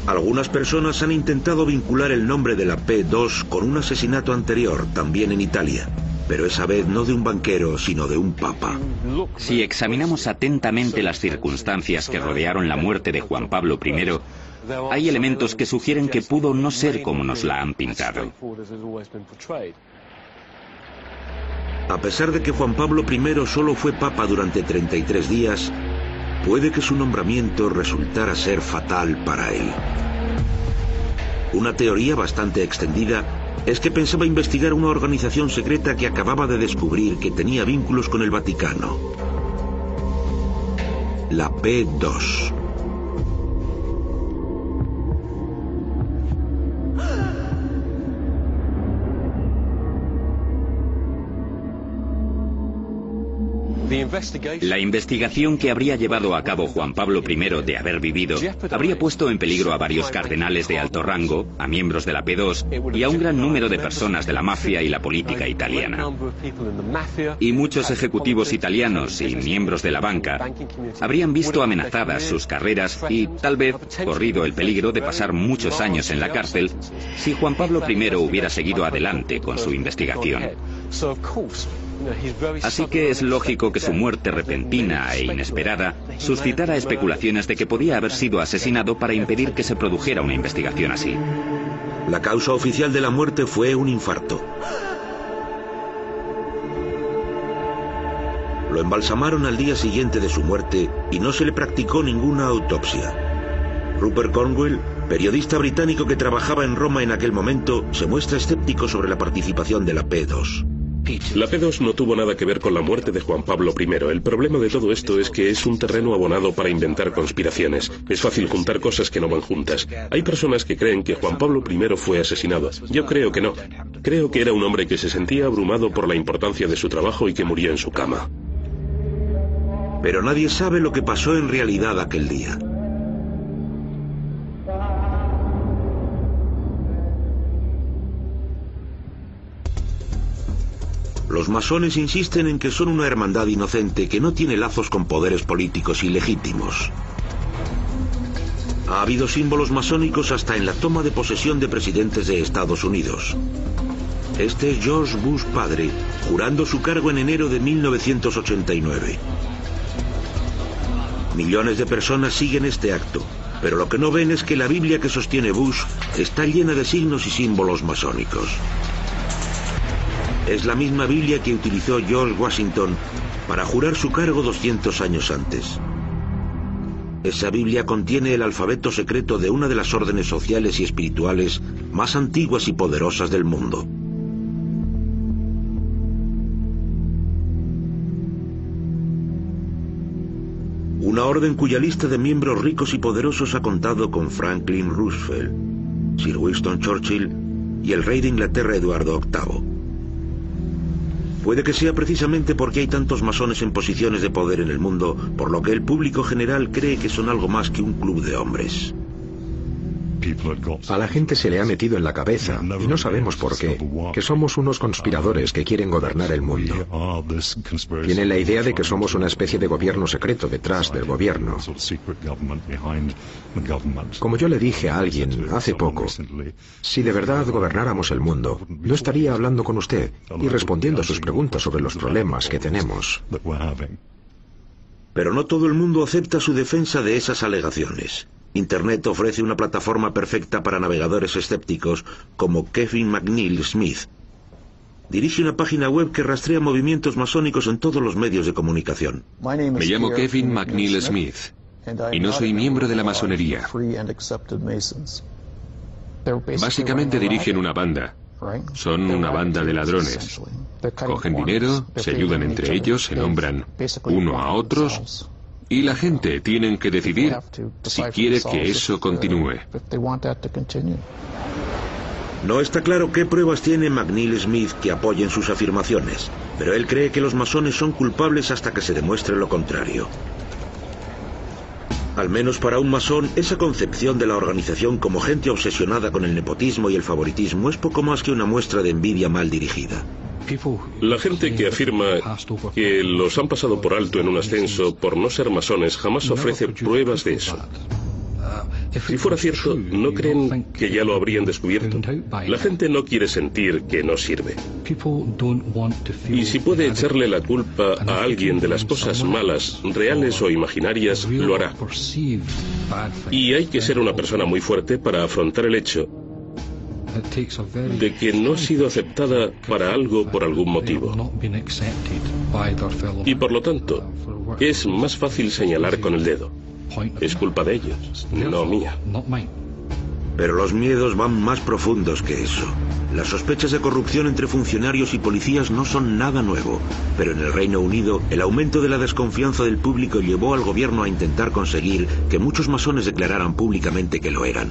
[SPEAKER 1] Algunas personas han intentado vincular el nombre de la P2 con un asesinato anterior, también en Italia, pero esa vez no de un banquero, sino de un papa.
[SPEAKER 3] Si examinamos atentamente las circunstancias que rodearon la muerte de Juan Pablo I, hay elementos que sugieren que pudo no ser como nos la han pintado.
[SPEAKER 1] A pesar de que Juan Pablo I solo fue papa durante 33 días, puede que su nombramiento resultara ser fatal para él. Una teoría bastante extendida es que pensaba investigar una organización secreta que acababa de descubrir que tenía vínculos con el Vaticano. La P2.
[SPEAKER 3] La investigación que habría llevado a cabo Juan Pablo I de haber vivido habría puesto en peligro a varios cardenales de alto rango, a miembros de la P2 y a un gran número de personas de la mafia y la política italiana. Y muchos ejecutivos italianos y miembros de la banca habrían visto amenazadas sus carreras y tal vez corrido el peligro de pasar muchos años en la cárcel si Juan Pablo I hubiera seguido adelante con su investigación. Así que es lógico que su muerte repentina e inesperada suscitara especulaciones de que podía haber sido asesinado para impedir que se produjera una investigación así.
[SPEAKER 1] La causa oficial de la muerte fue un infarto. Lo embalsamaron al día siguiente de su muerte y no se le practicó ninguna autopsia. Rupert Cornwell, periodista británico que trabajaba en Roma en aquel momento, se muestra escéptico sobre la participación de la P2.
[SPEAKER 2] La P2 no tuvo nada que ver con la muerte de Juan Pablo I. El problema de todo esto es que es un terreno abonado para inventar conspiraciones. Es fácil juntar cosas que no van juntas. Hay personas que creen que Juan Pablo I fue asesinado. Yo creo que no. Creo que era un hombre que se sentía abrumado por la importancia de su trabajo y que murió en su cama.
[SPEAKER 1] Pero nadie sabe lo que pasó en realidad aquel día. Los masones insisten en que son una hermandad inocente que no tiene lazos con poderes políticos ilegítimos. Ha habido símbolos masónicos hasta en la toma de posesión de presidentes de Estados Unidos. Este es George Bush padre, jurando su cargo en enero de 1989. Millones de personas siguen este acto, pero lo que no ven es que la Biblia que sostiene Bush está llena de signos y símbolos masónicos. Es la misma Biblia que utilizó George Washington para jurar su cargo 200 años antes. Esa Biblia contiene el alfabeto secreto de una de las órdenes sociales y espirituales más antiguas y poderosas del mundo. Una orden cuya lista de miembros ricos y poderosos ha contado con Franklin Roosevelt, Sir Winston Churchill y el rey de Inglaterra Eduardo VIII. Puede que sea precisamente porque hay tantos masones en posiciones de poder en el mundo, por lo que el público general cree que son algo más que un club de hombres.
[SPEAKER 4] A la gente se le ha metido en la cabeza, y no sabemos por qué, que somos unos conspiradores que quieren gobernar el mundo. Tienen la idea de que somos una especie de gobierno secreto detrás del gobierno. Como yo le dije a alguien hace poco, si de verdad gobernáramos el mundo, no estaría hablando con usted y respondiendo a sus preguntas sobre los problemas que tenemos.
[SPEAKER 1] Pero no todo el mundo acepta su defensa de esas alegaciones. Internet ofrece una plataforma perfecta para navegadores escépticos como Kevin McNeil Smith. Dirige una página web que rastrea movimientos masónicos en todos los medios de comunicación.
[SPEAKER 5] Me llamo Kevin McNeil Smith y no soy miembro de la masonería. Básicamente dirigen una banda. Son una banda de ladrones. Cogen dinero, se ayudan entre ellos, se nombran uno a otros. Y la gente tiene que decidir si quiere que eso continúe.
[SPEAKER 1] No está claro qué pruebas tiene McNeil Smith que apoyen sus afirmaciones, pero él cree que los masones son culpables hasta que se demuestre lo contrario. Al menos para un masón, esa concepción de la organización como gente obsesionada con el nepotismo y el favoritismo es poco más que una muestra de envidia mal dirigida.
[SPEAKER 2] La gente que afirma que los han pasado por alto en un ascenso por no ser masones jamás ofrece pruebas de eso. Si fuera cierto, ¿no creen que ya lo habrían descubierto? La gente no quiere sentir que no sirve. Y si puede echarle la culpa a alguien de las cosas malas, reales o imaginarias, lo hará. Y hay que ser una persona muy fuerte para afrontar el hecho de que no ha sido aceptada para algo por algún motivo. Y por lo tanto, es más fácil señalar con el dedo. Es culpa de ellos, no mía.
[SPEAKER 1] Pero los miedos van más profundos que eso. Las sospechas de corrupción entre funcionarios y policías no son nada nuevo, pero en el Reino Unido el aumento de la desconfianza del público llevó al gobierno a intentar conseguir que muchos masones declararan públicamente que lo eran.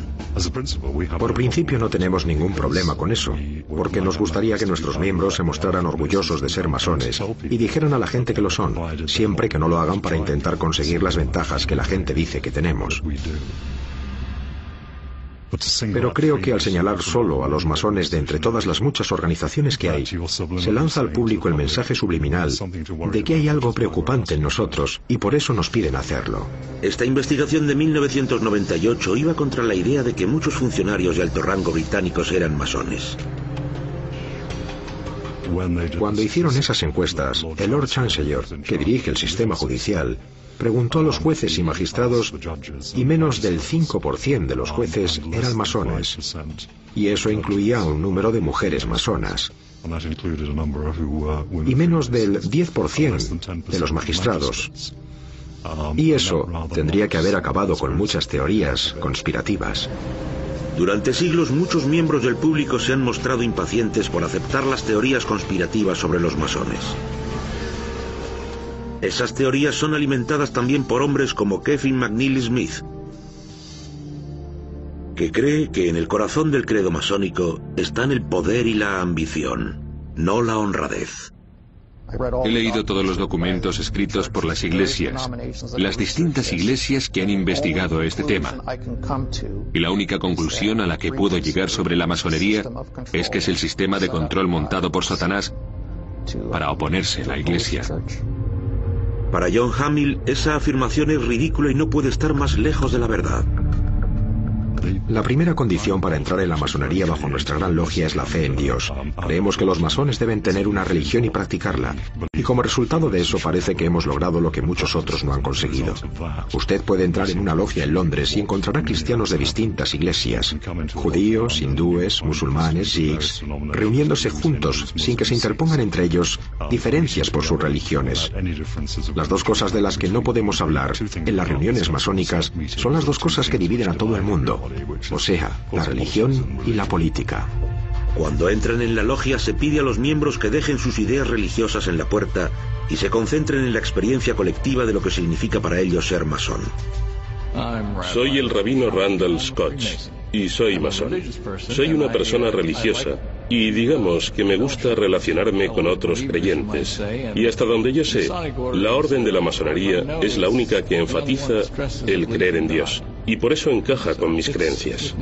[SPEAKER 4] Por principio no tenemos ningún problema con eso, porque nos gustaría que nuestros miembros se mostraran orgullosos de ser masones y dijeran a la gente que lo son, siempre que no lo hagan para intentar conseguir las ventajas que la gente dice que tenemos. Pero creo que al señalar solo a los masones de entre todas las muchas organizaciones que hay, se lanza al público el mensaje subliminal de que hay algo preocupante en nosotros y por eso nos piden hacerlo.
[SPEAKER 1] Esta investigación de 1998 iba contra la idea de que muchos funcionarios de alto rango británicos eran masones.
[SPEAKER 4] Cuando hicieron esas encuestas, el Lord Chancellor, que dirige el sistema judicial, preguntó a los jueces y magistrados y menos del 5% de los jueces eran masones. Y eso incluía un número de mujeres masonas. Y menos del 10% de los magistrados. Y eso tendría que haber acabado con muchas teorías conspirativas.
[SPEAKER 1] Durante siglos muchos miembros del público se han mostrado impacientes por aceptar las teorías conspirativas sobre los masones. Esas teorías son alimentadas también por hombres como Kevin McNeil Smith, que cree que en el corazón del credo masónico están el poder y la ambición, no la honradez.
[SPEAKER 5] He leído todos los documentos escritos por las iglesias, las distintas iglesias que han investigado este tema. Y la única conclusión a la que puedo llegar sobre la masonería es que es el sistema de control montado por Satanás para oponerse a la Iglesia.
[SPEAKER 1] Para John Hamill, esa afirmación es ridícula y no puede estar más lejos de la verdad.
[SPEAKER 4] La primera condición para entrar en la masonería bajo nuestra gran logia es la fe en Dios. Creemos que los masones deben tener una religión y practicarla. Y como resultado de eso parece que hemos logrado lo que muchos otros no han conseguido. Usted puede entrar en una logia en Londres y encontrará cristianos de distintas iglesias, judíos, hindúes, musulmanes, sikhs, reuniéndose juntos sin que se interpongan entre ellos diferencias por sus religiones. Las dos cosas de las que no podemos hablar en las reuniones masónicas son las dos cosas que dividen a todo el mundo. O sea, la religión y la política.
[SPEAKER 1] Cuando entran en la logia se pide a los miembros que dejen sus ideas religiosas en la puerta y se concentren en la experiencia colectiva de lo que significa para ellos ser masón.
[SPEAKER 2] Soy el rabino Randall Scotch y soy masón. Soy una persona religiosa y digamos que me gusta relacionarme con otros creyentes. Y hasta donde yo sé, la orden de la masonería es la única que enfatiza el creer en Dios. Y por eso encaja con mis creencias.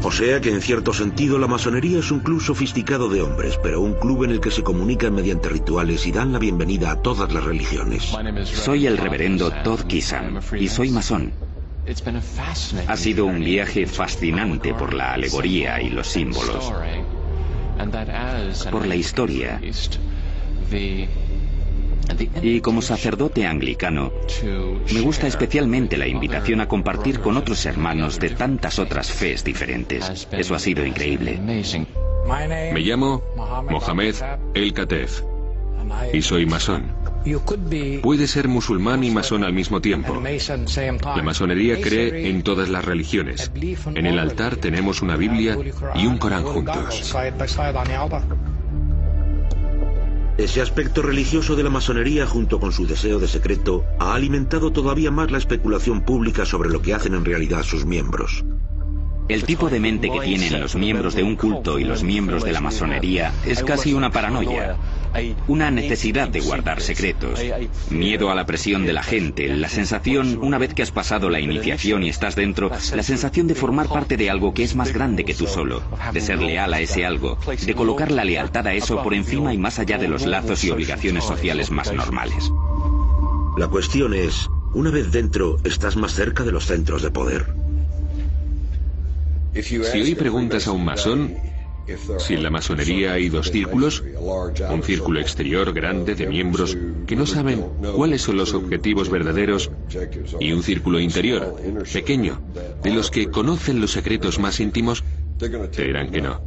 [SPEAKER 1] O sea que en cierto sentido la masonería es un club sofisticado de hombres, pero un club en el que se comunican mediante rituales y dan la bienvenida a todas las religiones.
[SPEAKER 3] Soy el reverendo Todd Kissam y soy masón. Ha sido un viaje fascinante por la alegoría y los símbolos, por la historia. Y como sacerdote anglicano, me gusta especialmente la invitación a compartir con otros hermanos de tantas otras fes diferentes. Eso ha sido increíble.
[SPEAKER 5] Me llamo Mohamed El Katef y soy masón. Puede ser musulmán y masón al mismo tiempo. La masonería cree en todas las religiones. En el altar tenemos una Biblia y un Corán juntos.
[SPEAKER 1] Ese aspecto religioso de la masonería, junto con su deseo de secreto, ha alimentado todavía más la especulación pública sobre lo que hacen en realidad sus miembros.
[SPEAKER 3] El tipo de mente que tienen los miembros de un culto y los miembros de la masonería es casi una paranoia, una necesidad de guardar secretos, miedo a la presión de la gente, la sensación, una vez que has pasado la iniciación y estás dentro, la sensación de formar parte de algo que es más grande que tú solo, de ser leal a ese algo, de colocar la lealtad a eso por encima y más allá de los lazos y obligaciones sociales más normales.
[SPEAKER 1] La cuestión es, una vez dentro, estás más cerca de los centros de poder.
[SPEAKER 5] Si hoy preguntas a un masón si en la masonería hay dos círculos, un círculo exterior grande de miembros que no saben cuáles son los objetivos verdaderos y un círculo interior, pequeño, de los que conocen los secretos más íntimos, te dirán que no.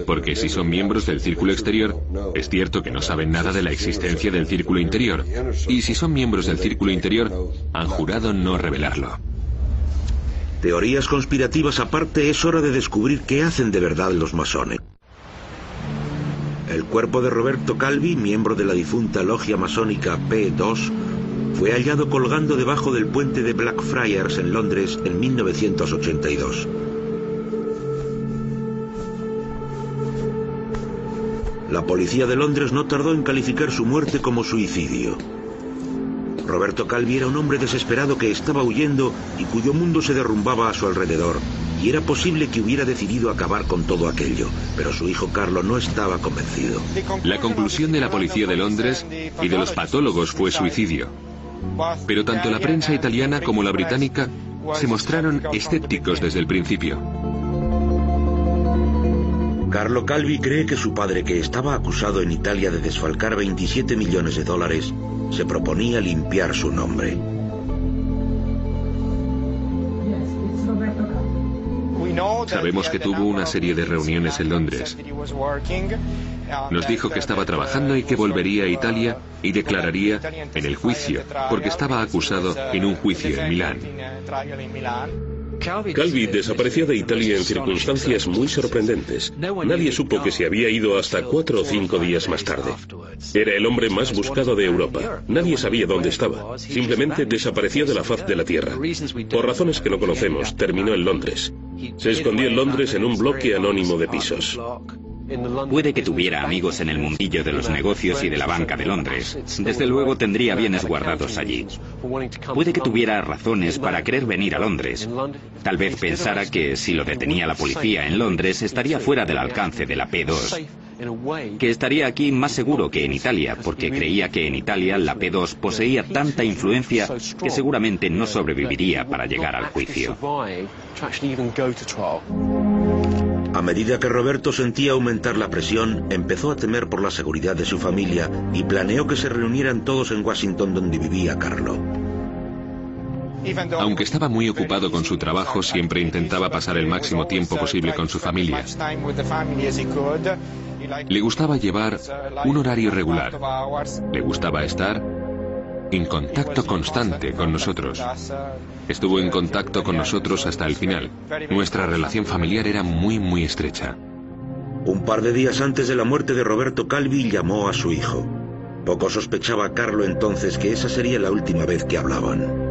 [SPEAKER 5] Porque si son miembros del círculo exterior, es cierto que no saben nada de la existencia del círculo interior. Y si son miembros del círculo interior, han jurado no revelarlo.
[SPEAKER 1] Teorías conspirativas aparte, es hora de descubrir qué hacen de verdad los masones. El cuerpo de Roberto Calvi, miembro de la difunta logia masónica P2, fue hallado colgando debajo del puente de Blackfriars en Londres en 1982. La policía de Londres no tardó en calificar su muerte como suicidio. Roberto Calvi era un hombre desesperado que estaba huyendo y cuyo mundo se derrumbaba a su alrededor, y era posible que hubiera decidido acabar con todo aquello, pero su hijo Carlo no estaba convencido.
[SPEAKER 5] La conclusión de la policía de Londres y de los patólogos fue suicidio. Pero tanto la prensa italiana como la británica se mostraron escépticos desde el principio.
[SPEAKER 1] Carlo Calvi cree que su padre, que estaba acusado en Italia de desfalcar 27 millones de dólares, se proponía limpiar su nombre.
[SPEAKER 5] Sabemos que tuvo una serie de reuniones en Londres. Nos dijo que estaba trabajando y que volvería a Italia y declararía en el juicio, porque estaba acusado en un juicio en Milán.
[SPEAKER 2] Calvi desapareció de Italia en circunstancias muy sorprendentes. Nadie supo que se había ido hasta 4 o 5 días más tarde. Era el hombre más buscado de Europa. Nadie sabía dónde estaba. Simplemente desapareció de la faz de la tierra. Por razones que no conocemos, terminó en Londres. Se escondió en Londres en un bloque anónimo de pisos.
[SPEAKER 3] Puede que tuviera amigos en el mundillo de los negocios y de la banca de Londres. Desde luego tendría bienes guardados allí. Puede que tuviera razones para querer venir a Londres. Tal vez pensara que si lo detenía la policía en Londres estaría fuera del alcance de la P2. que estaría aquí más seguro que en Italia, porque creía que en Italia la P2 poseía tanta influencia que seguramente no sobreviviría para llegar al juicio.
[SPEAKER 1] A medida que Roberto sentía aumentar la presión, empezó a temer por la seguridad de su familia y planeó que se reunieran todos en Washington, donde vivía Carlo.
[SPEAKER 5] Aunque estaba muy ocupado con su trabajo, siempre intentaba pasar el máximo tiempo posible con su familia. Le gustaba llevar un horario regular. Le gustaba estar en contacto constante con nosotros. Estuvo en contacto con nosotros hasta el final. Nuestra relación familiar era muy estrecha.
[SPEAKER 1] Un par de días antes de la muerte de Roberto Calvi, llamó a su hijo. Poco sospechaba Carlo entonces que esa sería la última vez que hablaban.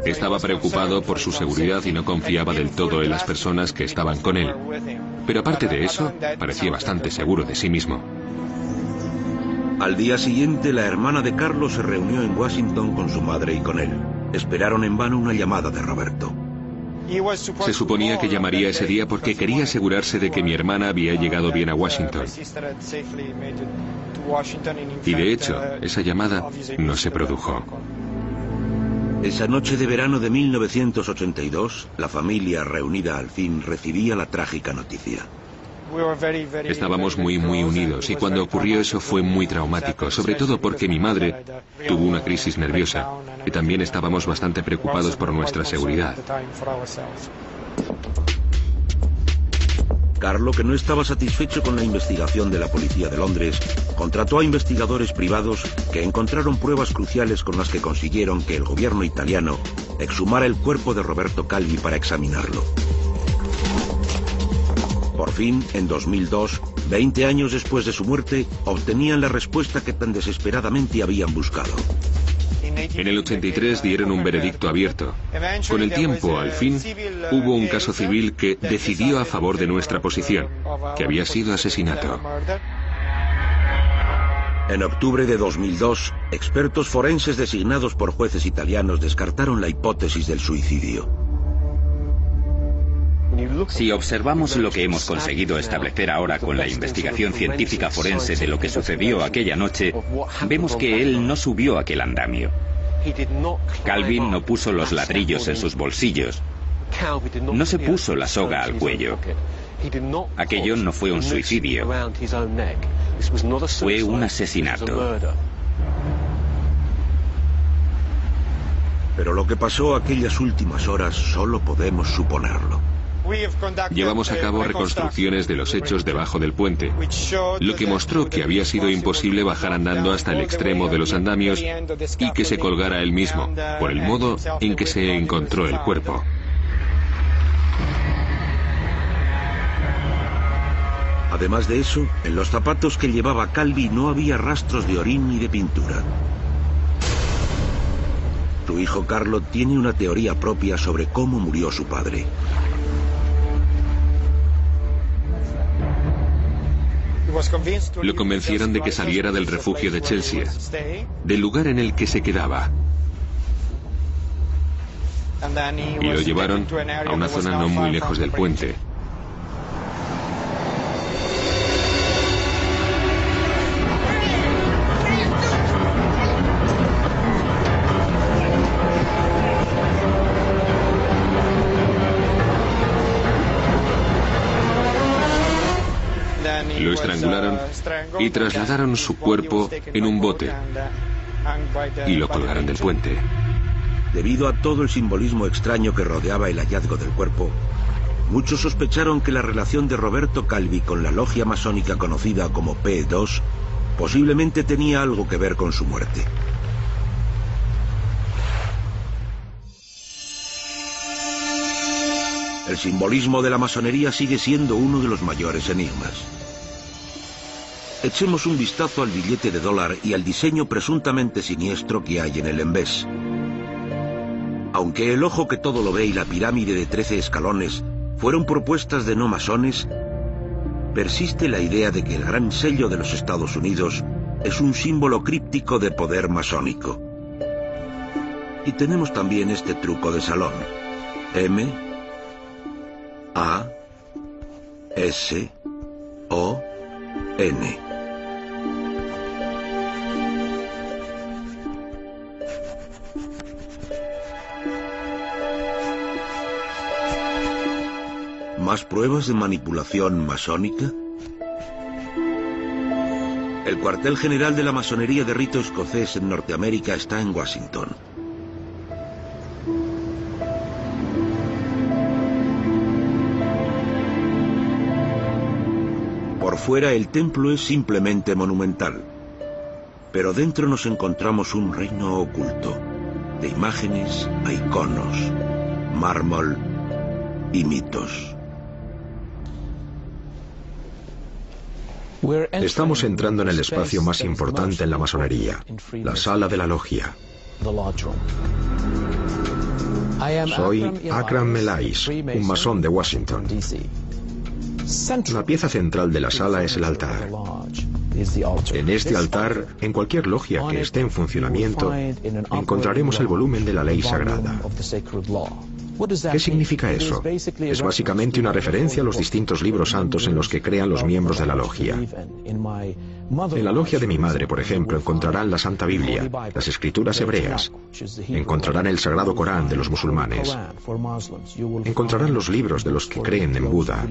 [SPEAKER 5] Estaba preocupado por su seguridad y no confiaba del todo en las personas que estaban con él. Pero aparte de eso, parecía bastante seguro de sí mismo.
[SPEAKER 1] Al día siguiente, la hermana de Carlo se reunió en Washington con su madre y con él. Esperaron en vano una llamada de Roberto.
[SPEAKER 5] Se suponía que llamaría ese día porque quería asegurarse de que mi hermana había llegado bien a Washington. Y de hecho, esa llamada no se produjo.
[SPEAKER 1] Esa noche de verano de 1982, la familia reunida al fin recibía la trágica noticia.
[SPEAKER 5] Estábamos muy unidos y cuando ocurrió eso fue muy traumático, sobre todo porque mi madre tuvo una crisis nerviosa y también estábamos bastante preocupados por nuestra seguridad.
[SPEAKER 1] Carlo, que no estaba satisfecho con la investigación de la policía de Londres, contrató a investigadores privados que encontraron pruebas cruciales con las que consiguieron que el gobierno italiano exhumara el cuerpo de Roberto Calvi para examinarlo. Por fin, en 2002, 20 años después de su muerte, obtenían la respuesta que tan desesperadamente habían buscado.
[SPEAKER 5] En el 83 dieron un veredicto abierto. Con el tiempo, al fin, hubo un caso civil que decidió a favor de nuestra posición, que había sido asesinato.
[SPEAKER 1] En octubre de 2002, expertos forenses designados por jueces italianos descartaron la hipótesis del suicidio.
[SPEAKER 3] Si observamos lo que hemos conseguido establecer ahora con la investigación científica forense de lo que sucedió aquella noche, vemos que él no subió aquel andamio. Calvi no puso los ladrillos en sus bolsillos. No se puso la soga al cuello. Aquello no fue un suicidio. Fue un asesinato.
[SPEAKER 1] Pero lo que pasó aquellas últimas horas solo podemos suponerlo.
[SPEAKER 5] Llevamos a cabo reconstrucciones de los hechos debajo del puente, lo que mostró que había sido imposible bajar andando hasta el extremo de los andamios y que se colgara él mismo, por el modo en que se encontró el cuerpo.
[SPEAKER 1] Además de eso, en los zapatos que llevaba Calvi no había rastros de orín ni de pintura. Su hijo Carlo tiene una teoría propia sobre cómo murió su padre.
[SPEAKER 5] Lo convencieron de que saliera del refugio de Chelsea, del lugar en el que se quedaba. Y lo llevaron a una zona no muy lejos del puente. Lo estrangularon y trasladaron su cuerpo en un bote y lo colgaron del puente.
[SPEAKER 1] Debido a todo el simbolismo extraño que rodeaba el hallazgo del cuerpo, muchos sospecharon que la relación de Roberto Calvi con la logia masónica conocida como P2 posiblemente tenía algo que ver con su muerte. El simbolismo de la masonería sigue siendo uno de los mayores enigmas. Echemos un vistazo al billete de dólar y al diseño presuntamente siniestro que hay en el embés. Aunque el ojo que todo lo ve y la pirámide de 13 escalones fueron propuestas de no masones, persiste la idea de que el gran sello de los Estados Unidos es un símbolo críptico de poder masónico. Y tenemos también este truco de salón: M, A, S, ¿Más pruebas de manipulación masónica? El cuartel general de la masonería de rito escocés en Norteamérica está en Washington. Por fuera el templo es simplemente monumental, pero dentro nos encontramos un reino oculto, de imágenes a iconos, mármol y mitos.
[SPEAKER 4] Estamos entrando en el espacio más importante en la masonería, la sala de la logia. Soy Akram Melais, un masón de Washington. La pieza central de la sala es el altar. En este altar, en cualquier logia que esté en funcionamiento, encontraremos el volumen de la ley sagrada. ¿Qué significa eso? Es básicamente una referencia a los distintos libros santos en los que crean los miembros de la logia. En la logia de mi madre, por ejemplo, encontrarán la Santa Biblia, las escrituras hebreas, encontrarán el Sagrado Corán de los musulmanes, encontrarán los libros de los que creen en Buda.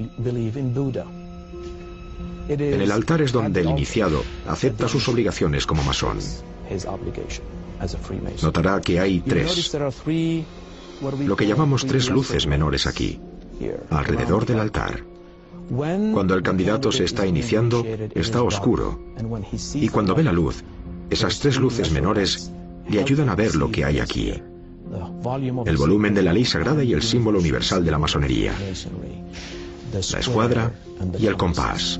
[SPEAKER 4] En el altar es donde el iniciado acepta sus obligaciones como masón. Notará que hay tres, lo que llamamos tres luces menores aquí, alrededor del altar. Cuando el candidato se está iniciando, está oscuro, y cuando ve la luz, esas tres luces menores le ayudan a ver lo que hay aquí. El volumen de la ley sagrada y el símbolo universal de la masonería, la escuadra y el compás.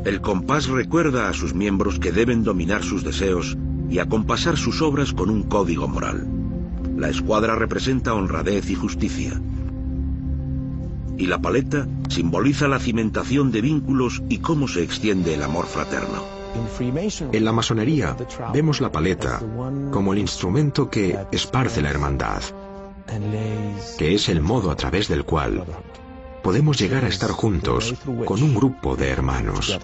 [SPEAKER 1] El compás recuerda a sus miembros que deben dominar sus deseos y acompasar sus obras con un código moral. La escuadra representa honradez y justicia. Y la paleta simboliza la cimentación de vínculos y cómo se extiende el amor fraterno.
[SPEAKER 4] En la masonería vemos la paleta como el instrumento que esparce la hermandad, que es el modo a través del cual podemos llegar a estar juntos con un grupo de hermanos.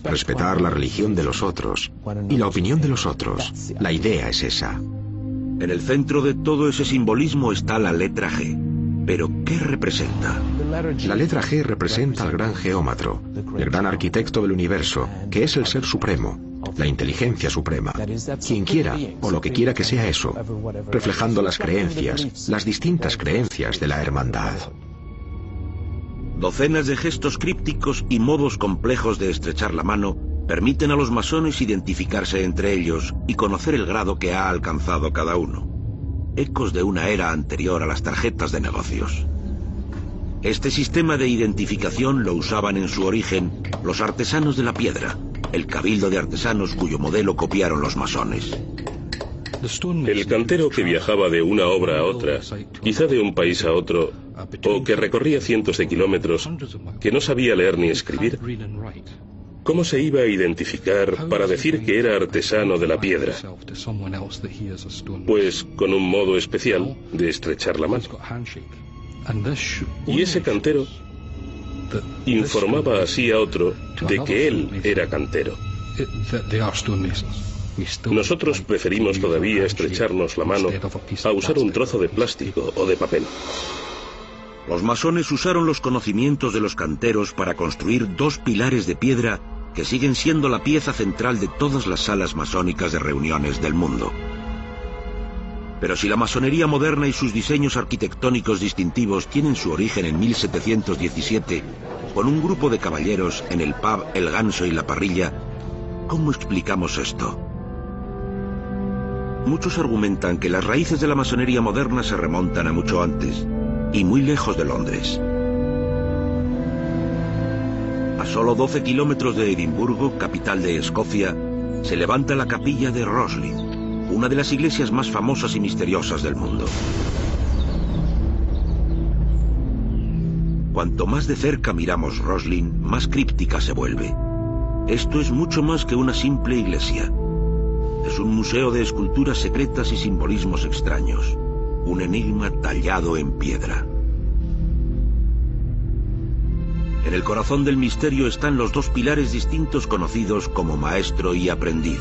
[SPEAKER 4] Respetar la religión de los otros y la opinión de los otros. La idea es esa.
[SPEAKER 1] En el centro de todo ese simbolismo está la letra G. ¿Pero qué representa?
[SPEAKER 4] La letra G representa al gran geómatro, el gran arquitecto del universo, que es el Ser Supremo, la inteligencia suprema, quien quiera o lo que quiera que sea eso, reflejando las creencias, las distintas creencias de la hermandad.
[SPEAKER 1] Docenas de gestos crípticos y modos complejos de estrechar la mano permiten a los masones identificarse entre ellos y conocer el grado que ha alcanzado cada uno. Ecos de una era anterior a las tarjetas de negocios. Este sistema de identificación lo usaban en su origen los artesanos de la piedra, el cabildo de artesanos cuyo modelo copiaron los masones.
[SPEAKER 2] El cantero que viajaba de una obra a otra, quizá de un país a otro, o que recorría cientos de kilómetros, que no sabía leer ni escribir, ¿cómo se iba a identificar para decir que era artesano de la piedra? Pues con un modo especial de estrechar la mano. Y ese cantero informaba así a otro de que él era cantero. Nosotros preferimos todavía estrecharnos la mano a usar un trozo de plástico o de papel.
[SPEAKER 1] Los masones usaron los conocimientos de los canteros para construir dos pilares de piedra que siguen siendo la pieza central de todas las salas masónicas de reuniones del mundo. Pero si la masonería moderna y sus diseños arquitectónicos distintivos tienen su origen en 1717, con un grupo de caballeros en el pub El Ganso y la Parrilla, ¿cómo explicamos esto? Muchos argumentan que las raíces de la masonería moderna se remontan a mucho antes, y muy lejos de Londres. A solo 12 kilómetros de Edimburgo, capital de Escocia, se levanta la capilla de Roslin, una de las iglesias más famosas y misteriosas del mundo. Cuanto más de cerca miramos Roslin, más críptica se vuelve. Esto es mucho más que una simple iglesia. Es un museo de esculturas secretas y simbolismos extraños. Un enigma tallado en piedra. En el corazón del misterio están los dos pilares distintos conocidos como maestro y aprendiz.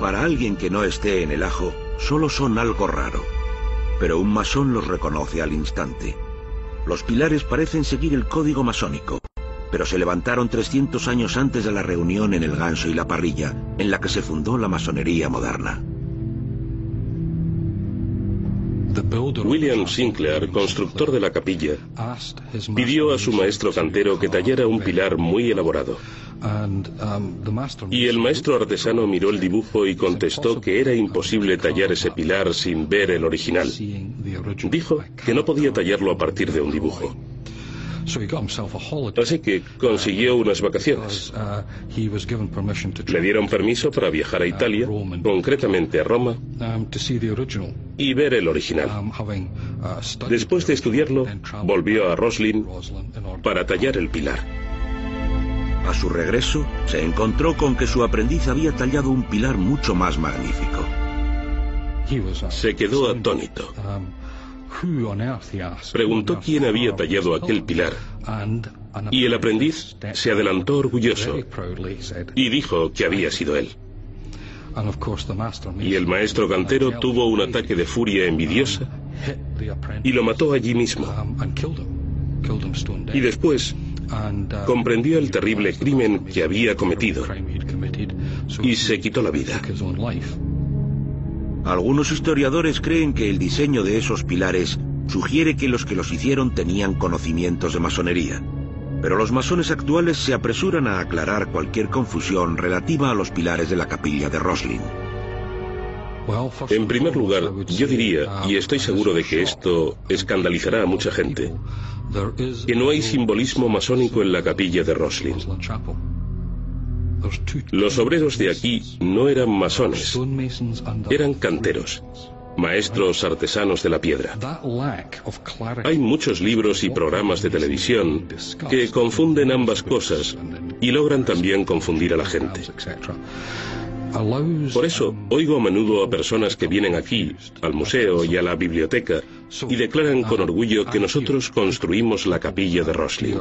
[SPEAKER 1] Para alguien que no esté en el ajo, solo son algo raro, pero un masón los reconoce al instante. Los pilares parecen seguir el código masónico, pero se levantaron 300 años antes de la reunión en el Ganso y la Parrilla, en la que se fundó la masonería moderna.
[SPEAKER 2] William Sinclair, constructor de la capilla, pidió a su maestro cantero que tallara un pilar muy elaborado. Y el maestro artesano miró el dibujo y contestó que era imposible tallar ese pilar sin ver el original. Dijo que no podía tallarlo a partir de un dibujo. Así que consiguió unas vacaciones. Le dieron permiso para viajar a Italia, concretamente a Roma, y ver el original. Después de estudiarlo, volvió a Roslin para tallar el pilar.
[SPEAKER 1] A su regreso, se encontró con que su aprendiz había tallado un pilar mucho más magnífico.
[SPEAKER 2] Se quedó atónito. Preguntó quién había tallado aquel pilar, y el aprendiz se adelantó orgulloso y dijo que había sido él. Y el maestro cantero tuvo un ataque de furia envidiosa y lo mató allí mismo. Y después comprendió el terrible crimen que había cometido y se quitó la vida.
[SPEAKER 1] Algunos historiadores creen que el diseño de esos pilares sugiere que los hicieron tenían conocimientos de masonería, pero los masones actuales se apresuran a aclarar cualquier confusión relativa a los pilares de la capilla de Roslin.
[SPEAKER 2] En primer lugar, yo diría, y estoy seguro de que esto escandalizará a mucha gente, que no hay simbolismo masónico en la capilla de Roslin. Los obreros de aquí no eran masones, eran canteros, maestros artesanos de la piedra. Hay muchos libros y programas de televisión que confunden ambas cosas y logran también confundir a la gente. Por eso, oigo a menudo a personas que vienen aquí, al museo y a la biblioteca, y declaran con orgullo que nosotros construimos la capilla de Roslin.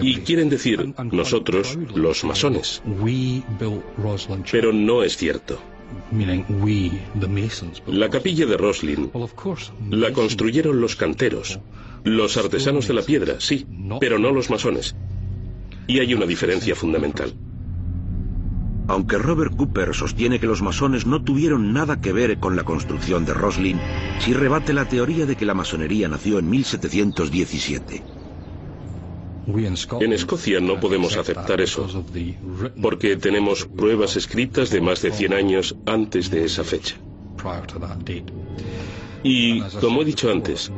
[SPEAKER 2] Y quieren decir, nosotros, los masones. Pero no es cierto. La capilla de Roslin la construyeron los canteros, los artesanos de la piedra, sí, pero no los masones. Y hay una diferencia fundamental.
[SPEAKER 1] Aunque Robert Cooper sostiene que los masones no tuvieron nada que ver con la construcción de Roslin, sí rebate la teoría de que la masonería nació en 1717.
[SPEAKER 2] En Escocia no podemos aceptar eso, porque tenemos pruebas escritas de más de 100 años antes de esa fecha. Y, como he dicho antes,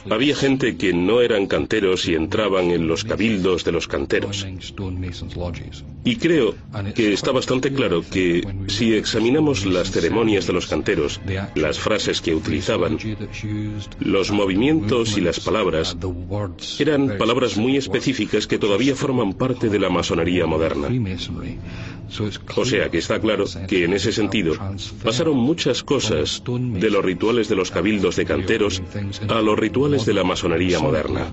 [SPEAKER 2] había gente que no eran canteros y entraban en los cabildos de los canteros. Y creo que está bastante claro que, si examinamos las ceremonias de los canteros, las frases que utilizaban, los movimientos y las palabras, eran palabras muy específicas que todavía forman parte de la masonería moderna. O sea que está claro que, en ese sentido, pasaron muchas cosas de los rituales de los cabildos de canteros a los rituales de la masonería moderna.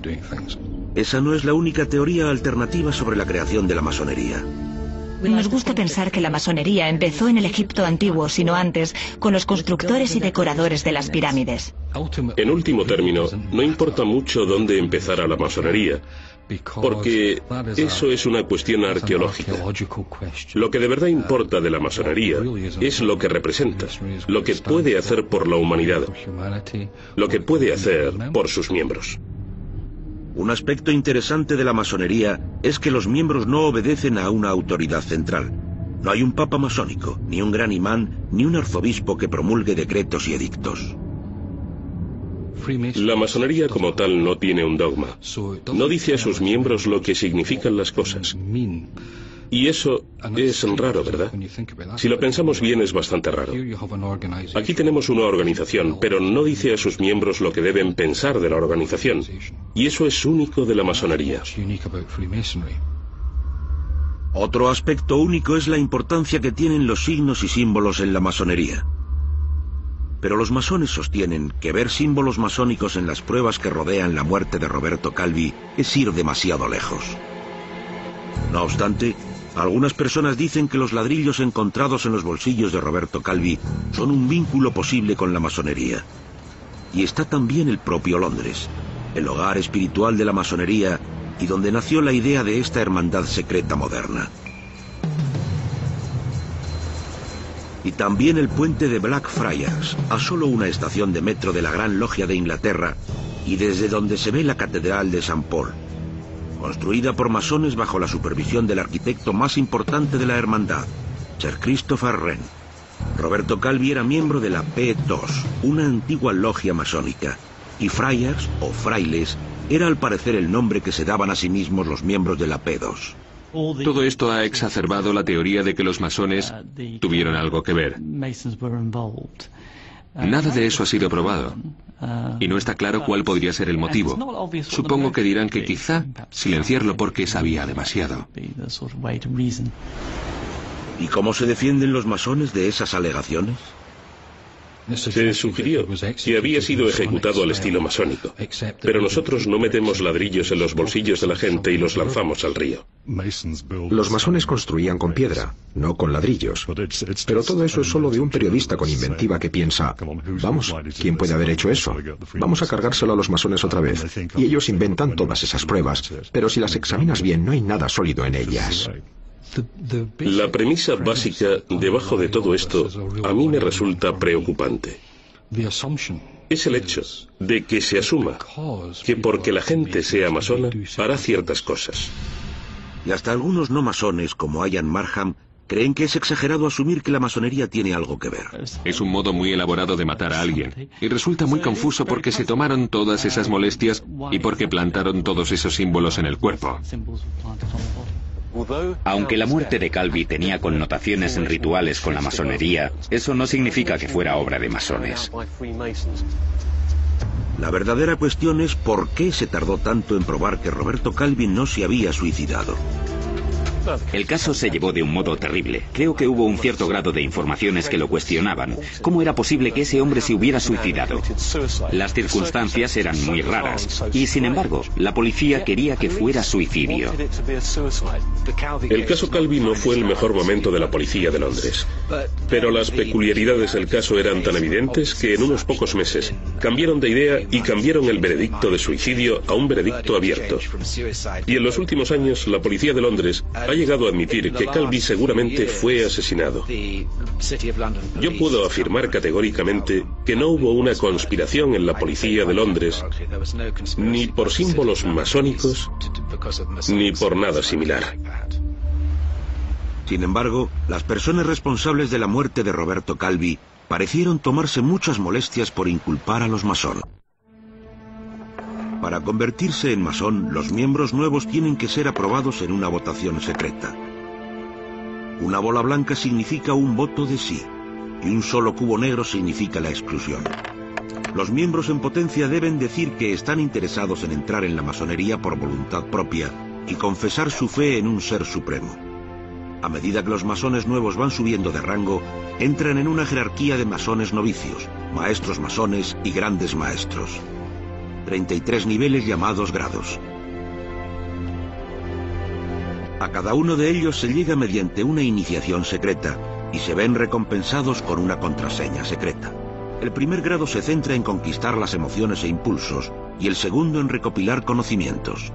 [SPEAKER 1] Esa no es la única teoría alternativa sobre la creación de la masonería.
[SPEAKER 6] Nos gusta pensar que la masonería empezó en el Egipto antiguo, sino antes, con los constructores y decoradores de las pirámides.
[SPEAKER 2] En último término, no importa mucho dónde empezara la masonería, porque eso es una cuestión arqueológica. Lo que de verdad importa de la masonería es lo que representa, lo que puede hacer por la humanidad, lo que puede hacer por sus miembros.
[SPEAKER 1] Un aspecto interesante de la masonería es que los miembros no obedecen a una autoridad central. No hay un papa masónico, ni un gran imán, ni un arzobispo que promulgue decretos y edictos.
[SPEAKER 2] La masonería como tal no tiene un dogma. No dice a sus miembros lo que significan las cosas. Y eso es raro, ¿verdad? Si lo pensamos bien, es bastante raro. Aquí tenemos una organización, pero no dice a sus miembros lo que deben pensar de la organización. Y eso es único de la masonería.
[SPEAKER 1] Otro aspecto único es la importancia que tienen los signos y símbolos en la masonería. Pero los masones sostienen que ver símbolos masónicos en las pruebas que rodean la muerte de Roberto Calvi es ir demasiado lejos. No obstante, algunas personas dicen que los ladrillos encontrados en los bolsillos de Roberto Calvi son un vínculo posible con la masonería. Y está también el propio Londres, el hogar espiritual de la masonería y donde nació la idea de esta hermandad secreta moderna. Y también el puente de Blackfriars, a solo una estación de metro de la Gran Logia de Inglaterra y desde donde se ve la Catedral de St. Paul, construida por masones bajo la supervisión del arquitecto más importante de la hermandad, Sir Christopher Wren. Roberto Calvi era miembro de la P2, una antigua logia masónica, y Friars, o frailes, era al parecer el nombre que se daban a sí mismos los miembros de la P2.
[SPEAKER 5] Todo esto ha exacerbado la teoría de que los masones tuvieron algo que ver. Nada de eso ha sido probado. Y no está claro cuál podría ser el motivo. Supongo que dirán que quizá silenciarlo porque sabía demasiado.
[SPEAKER 1] ¿Y cómo se defienden los masones de esas alegaciones?
[SPEAKER 2] Se sugirió que había sido ejecutado al estilo masónico, pero nosotros no metemos ladrillos en los bolsillos de la gente y los lanzamos al río.
[SPEAKER 4] Los masones construían con piedra, no con ladrillos. Pero todo eso es solo de un periodista con inventiva que piensa, vamos, ¿quién puede haber hecho eso? Vamos a cargárselo a los masones otra vez. Y ellos inventan todas esas pruebas, pero si las examinas bien no hay nada sólido en ellas.
[SPEAKER 2] La premisa básica debajo de todo esto a mí me resulta preocupante. Es el hecho de que se asuma que porque la gente sea masona hará ciertas cosas.
[SPEAKER 1] Y hasta algunos no masones, como Ian Markham, creen que es exagerado asumir que la masonería tiene algo que ver.
[SPEAKER 5] Es un modo muy elaborado de matar a alguien. Y resulta muy confuso porque se tomaron todas esas molestias y porque plantaron todos esos símbolos en el cuerpo.
[SPEAKER 3] Aunque la muerte de Calvi tenía connotaciones rituales con la masonería, eso no significa que fuera obra de masones.
[SPEAKER 1] La verdadera cuestión es por qué se tardó tanto en probar que Roberto Calvi no se había suicidado.
[SPEAKER 3] El caso se llevó de un modo terrible. Creo que hubo un cierto grado de informaciones que lo cuestionaban. ¿Cómo era posible que ese hombre se hubiera suicidado? Las circunstancias eran muy raras. Y sin embargo, la policía quería que fuera suicidio.
[SPEAKER 2] El caso Calvi no fue el mejor momento de la policía de Londres. Pero las peculiaridades del caso eran tan evidentes que en unos pocos meses cambiaron de idea y cambiaron el veredicto de suicidio a un veredicto abierto. Y en los últimos años, la policía de Londres ha llegado a admitir que Calvi seguramente fue asesinado. Yo puedo afirmar categóricamente que no hubo una conspiración en la policía de Londres, ni por símbolos masónicos, ni por nada similar.
[SPEAKER 1] Sin embargo, las personas responsables de la muerte de Roberto Calvi parecieron tomarse muchas molestias por inculpar a los masones. Para convertirse en masón, los miembros nuevos tienen que ser aprobados en una votación secreta. Una bola blanca significa un voto de sí, y un solo cubo negro significa la exclusión. Los miembros en potencia deben decir que están interesados en entrar en la masonería por voluntad propia y confesar su fe en un ser supremo. A medida que los masones nuevos van subiendo de rango, entran en una jerarquía de masones novicios, maestros masones y grandes maestros. 33 niveles llamados grados. A cada uno de ellos se llega mediante una iniciación secreta y se ven recompensados con una contraseña secreta. El primer grado se centra en conquistar las emociones e impulsos y el segundo en recopilar conocimientos.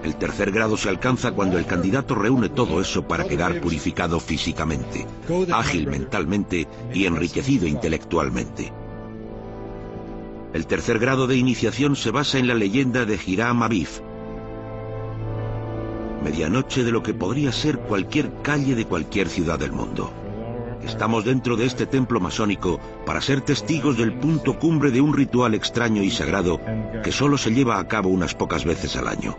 [SPEAKER 1] El tercer grado se alcanza cuando el candidato reúne todo eso para quedar purificado físicamente, ágil mentalmente y enriquecido intelectualmente. El tercer grado de iniciación se basa en la leyenda de Hiram Abiff, medianoche de lo que podría ser cualquier calle de cualquier ciudad del mundo. Estamos dentro de este templo masónico para ser testigos del punto cumbre de un ritual extraño y sagrado que solo se lleva a cabo unas pocas veces al año.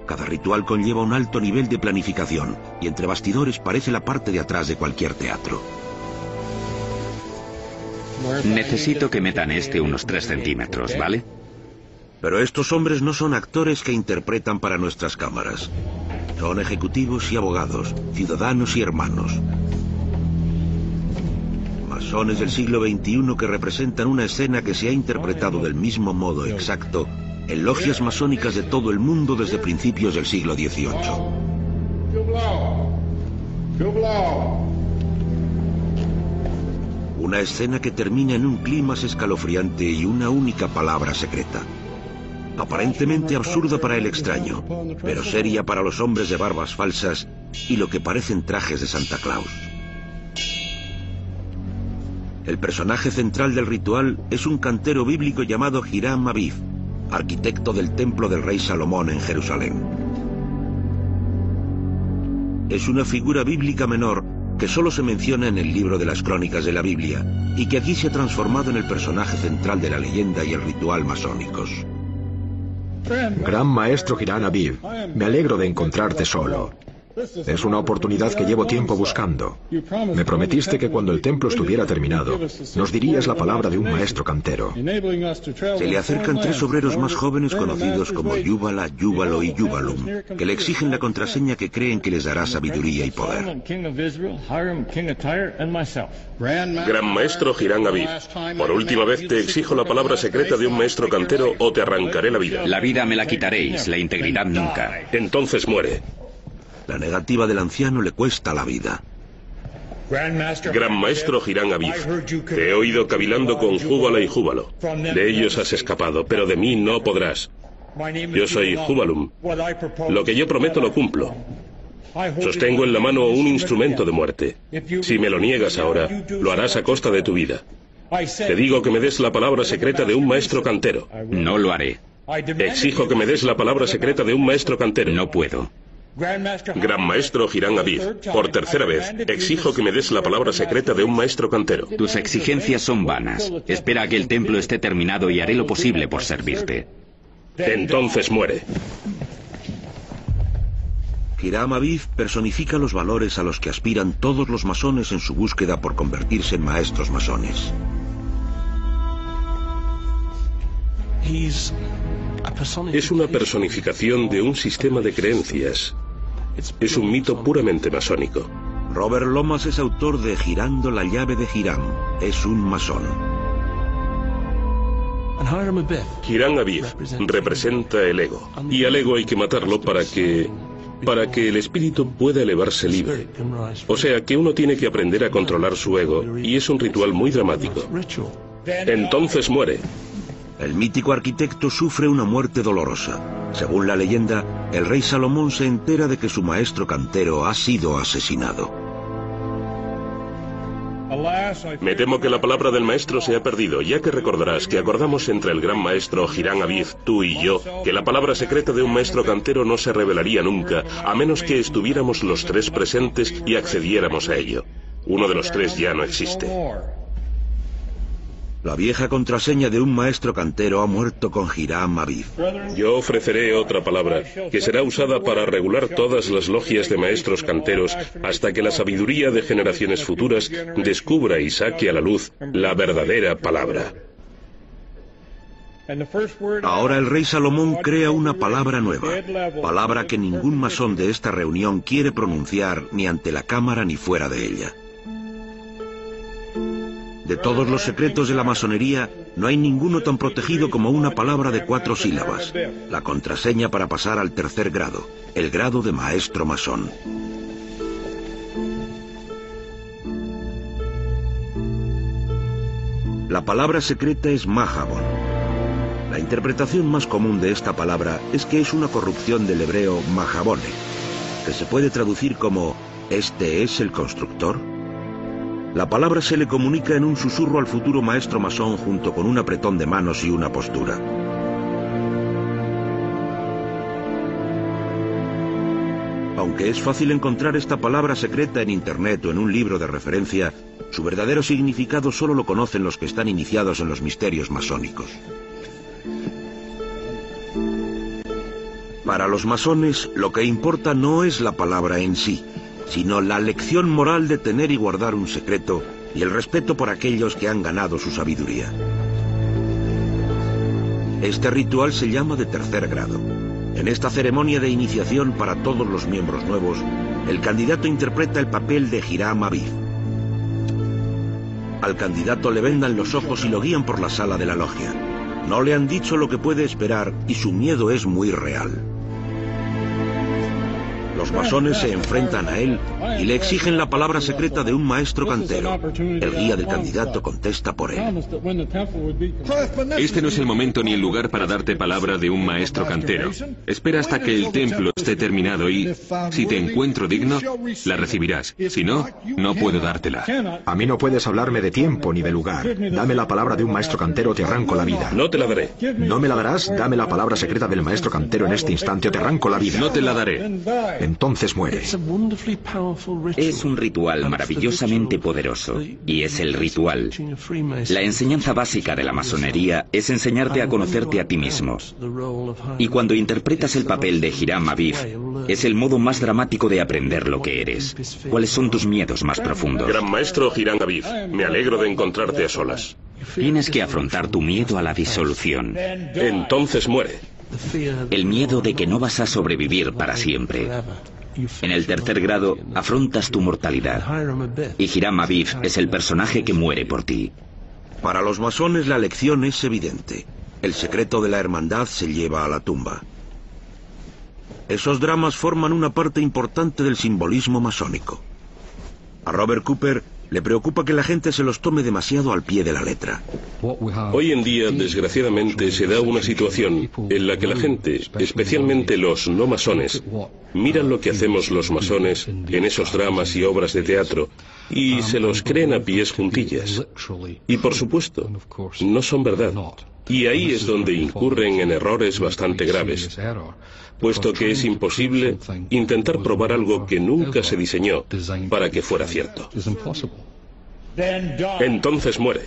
[SPEAKER 1] Cada ritual conlleva un alto nivel de planificación y entre bastidores parece la parte de atrás de cualquier teatro.
[SPEAKER 3] Necesito que metan unos 3 centímetros, ¿vale?
[SPEAKER 1] Pero estos hombres no son actores que interpretan para nuestras cámaras. Son ejecutivos y abogados, ciudadanos y hermanos. Masones del siglo XXI que representan una escena que se ha interpretado del mismo modo exacto en logias masónicas de todo el mundo desde principios del siglo XVIII. Una escena que termina en un clímax escalofriante y una única palabra secreta. Aparentemente absurda para el extraño, pero seria para los hombres de barbas falsas y lo que parecen trajes de Santa Claus. El personaje central del ritual es un cantero bíblico llamado Hiram Aviv, arquitecto del templo del rey Salomón en Jerusalén. Es una figura bíblica menor que solo se menciona en el libro de las crónicas de la Biblia y que aquí se ha transformado en el personaje central de la leyenda y el ritual masónicos.
[SPEAKER 4] Gran maestro Hiram Aviv, me alegro de encontrarte solo. Es una oportunidad que llevo tiempo buscando. Me prometiste que cuando el templo estuviera terminado, nos dirías la palabra de un maestro cantero.
[SPEAKER 1] Se le acercan 3 obreros más jóvenes conocidos como Yúbala, Yúbalo y Yúbalum, que le exigen la contraseña que creen que les dará sabiduría y poder.
[SPEAKER 2] Gran maestro Hiram Aviv, por última vez te exijo la palabra secreta de un maestro cantero o te arrancaré la vida.
[SPEAKER 3] La vida me la quitaréis, la integridad nunca.
[SPEAKER 2] Entonces muere.
[SPEAKER 1] La negativa del anciano le cuesta la vida.
[SPEAKER 2] Gran maestro Hiram Aviv, te he oído cavilando con Júbala y Júbalo. De ellos has escapado, pero de mí no podrás. Yo soy Júbalum. Lo que yo prometo lo cumplo. Sostengo en la mano un instrumento de muerte. Si me lo niegas ahora, lo harás a costa de tu vida. Te digo que me des la palabra secreta de un maestro cantero.
[SPEAKER 3] No lo haré.
[SPEAKER 2] Exijo que me des la palabra secreta de un maestro cantero.
[SPEAKER 3] No puedo.
[SPEAKER 2] Gran maestro Hiram Aviv, por tercera vez, exijo que me des la palabra secreta de un maestro cantero.
[SPEAKER 3] Tus exigencias son vanas. Espera a que el templo esté terminado y haré lo posible por servirte.
[SPEAKER 2] Entonces muere.
[SPEAKER 1] Hiram Aviv personifica los valores a los que aspiran todos los masones en su búsqueda por convertirse en maestros masones.
[SPEAKER 2] Es una personificación de un sistema de creencias. Es un mito puramente masónico.
[SPEAKER 1] Robert Lomas es autor de Girando la llave de Hiram. Es un masón.
[SPEAKER 2] Hiram Aviv representa el ego. Y al ego hay que matarlo para que el espíritu pueda elevarse libre. O sea que uno tiene que aprender a controlar su ego, y es un ritual muy dramático. Entonces muere.
[SPEAKER 1] El mítico arquitecto sufre una muerte dolorosa. Según la leyenda, el rey Salomón se entera de que su maestro cantero ha sido asesinado.
[SPEAKER 2] Me temo que la palabra del maestro se ha perdido, ya que recordarás que acordamos entre el gran maestro Hiram Aviv, tú y yo, que la palabra secreta de un maestro cantero no se revelaría nunca, a menos que estuviéramos los 3 presentes y accediéramos a ello. Uno de los 3 ya no existe.
[SPEAKER 1] La vieja contraseña de un maestro cantero ha muerto con Hiram Aviv.
[SPEAKER 2] Yo ofreceré otra palabra, que será usada para regular todas las logias de maestros canteros hasta que la sabiduría de generaciones futuras descubra y saque a la luz la verdadera palabra.
[SPEAKER 1] Ahora el rey Salomón crea una palabra nueva, palabra que ningún masón de esta reunión quiere pronunciar ni ante la cámara ni fuera de ella. De todos los secretos de la masonería, no hay ninguno tan protegido como una palabra de 4 sílabas, la contraseña para pasar al 3er grado, el grado de maestro masón. La palabra secreta es Mahabon. La interpretación más común de esta palabra es que es una corrupción del hebreo Mahabone, que se puede traducir como ¿este es el constructor? La palabra se le comunica en un susurro al futuro maestro masón junto con un apretón de manos y una postura. Aunque es fácil encontrar esta palabra secreta en internet o en un libro de referencia, su verdadero significado solo lo conocen los que están iniciados en los misterios masónicos. Para los masones, lo que importa no es la palabra en sí, sino la lección moral de tener y guardar un secreto y el respeto por aquellos que han ganado su sabiduría. Este ritual se llama de 3er grado. En esta ceremonia de iniciación para todos los miembros nuevos, el candidato interpreta el papel de Hiram Aviv. al candidato le vendan los ojos y lo guían por la sala de la logia. No le han dicho lo que puede esperar y su miedo es muy real. Los masones se enfrentan a él y le exigen la palabra secreta de un maestro cantero. El guía del candidato contesta por él.
[SPEAKER 5] Este no es el momento ni el lugar para darte palabra de un maestro cantero. Espera hasta que el templo esté terminado y, si te encuentro digno, la recibirás. Si no, no puedo dártela.
[SPEAKER 4] A mí no puedes hablarme de tiempo ni de lugar. Dame la palabra de un maestro cantero o te arranco la vida.
[SPEAKER 2] No te la daré.
[SPEAKER 4] ¿No me la darás? Dame la palabra secreta del maestro cantero en este instante o te arranco la vida.
[SPEAKER 5] No te la daré.
[SPEAKER 4] Entonces muere.
[SPEAKER 3] Es un ritual maravillosamente poderoso, y es el ritual. La enseñanza básica de la masonería es enseñarte a conocerte a ti mismo. Y cuando interpretas el papel de Hiram Aviv, es el modo más dramático de aprender lo que eres. ¿Cuáles son tus miedos más profundos?
[SPEAKER 2] Gran maestro Hiram Aviv, me alegro de encontrarte a solas.
[SPEAKER 3] Tienes que afrontar tu miedo a la disolución.
[SPEAKER 2] Entonces muere.
[SPEAKER 3] El miedo de que no vas a sobrevivir para siempre. En el tercer grado, afrontas tu mortalidad. Y Hiram Aviv es el personaje que muere por ti.
[SPEAKER 1] Para los masones la lección es evidente. El secreto de la hermandad se lleva a la tumba. Esos dramas forman una parte importante del simbolismo masónico. A Robert Cooper le preocupa que la gente se los tome demasiado al pie de la letra.
[SPEAKER 2] Hoy en día, desgraciadamente, se da una situación en la que la gente, especialmente los no masones, miran lo que hacemos los masones en esos dramas y obras de teatro y se los creen a pies juntillas. Y por supuesto, no son verdad. Y ahí es donde incurren en errores bastante graves, puesto que es imposible intentar probar algo que nunca se diseñó para que fuera cierto. Entonces muere.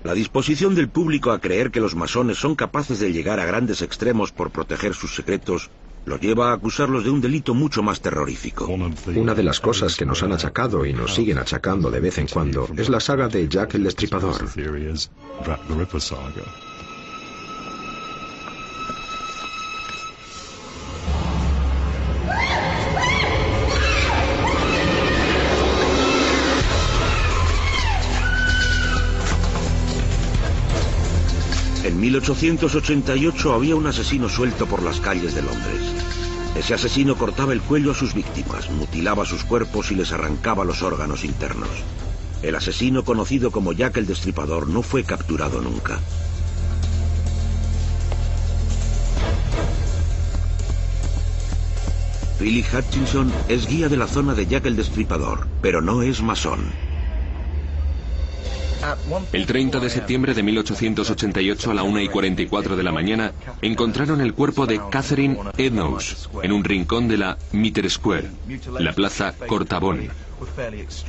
[SPEAKER 1] La disposición del público a creer que los masones son capaces de llegar a grandes extremos por proteger sus secretos los lleva a acusarlos de un delito mucho más terrorífico.
[SPEAKER 4] Una de las cosas que nos han achacado y nos siguen achacando de vez en cuando es la saga de Jack el Destripador.
[SPEAKER 1] En 1888 había un asesino suelto por las calles de Londres. Ese asesino cortaba el cuello a sus víctimas, mutilaba sus cuerpos y les arrancaba los órganos internos. El asesino conocido como Jack el Destripador no fue capturado nunca. Philip Hutchinson es guía de la zona de Jack el Destripador, pero no es masón.
[SPEAKER 5] El 30 de septiembre de 1888 a la 1:44 de la mañana encontraron el cuerpo de Catherine Eddowes en un rincón de la Mitre Square, la plaza Cortabón.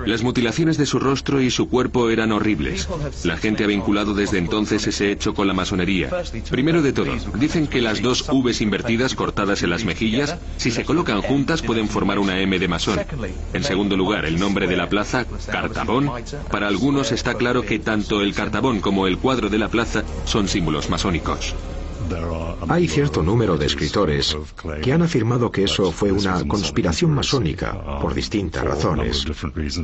[SPEAKER 5] Las mutilaciones de su rostro y su cuerpo eran horribles. La gente ha vinculado desde entonces ese hecho con la masonería. Primero de todo, dicen que las dos V's invertidas cortadas en las mejillas, si se colocan juntas pueden formar una M de masón. En segundo lugar, el nombre de la plaza, Cartabón. Para algunos está claro que tanto el Cartabón como el cuadro de la plaza son símbolos masónicos.
[SPEAKER 4] Hay cierto número de escritores que han afirmado que eso fue una conspiración masónica por distintas razones,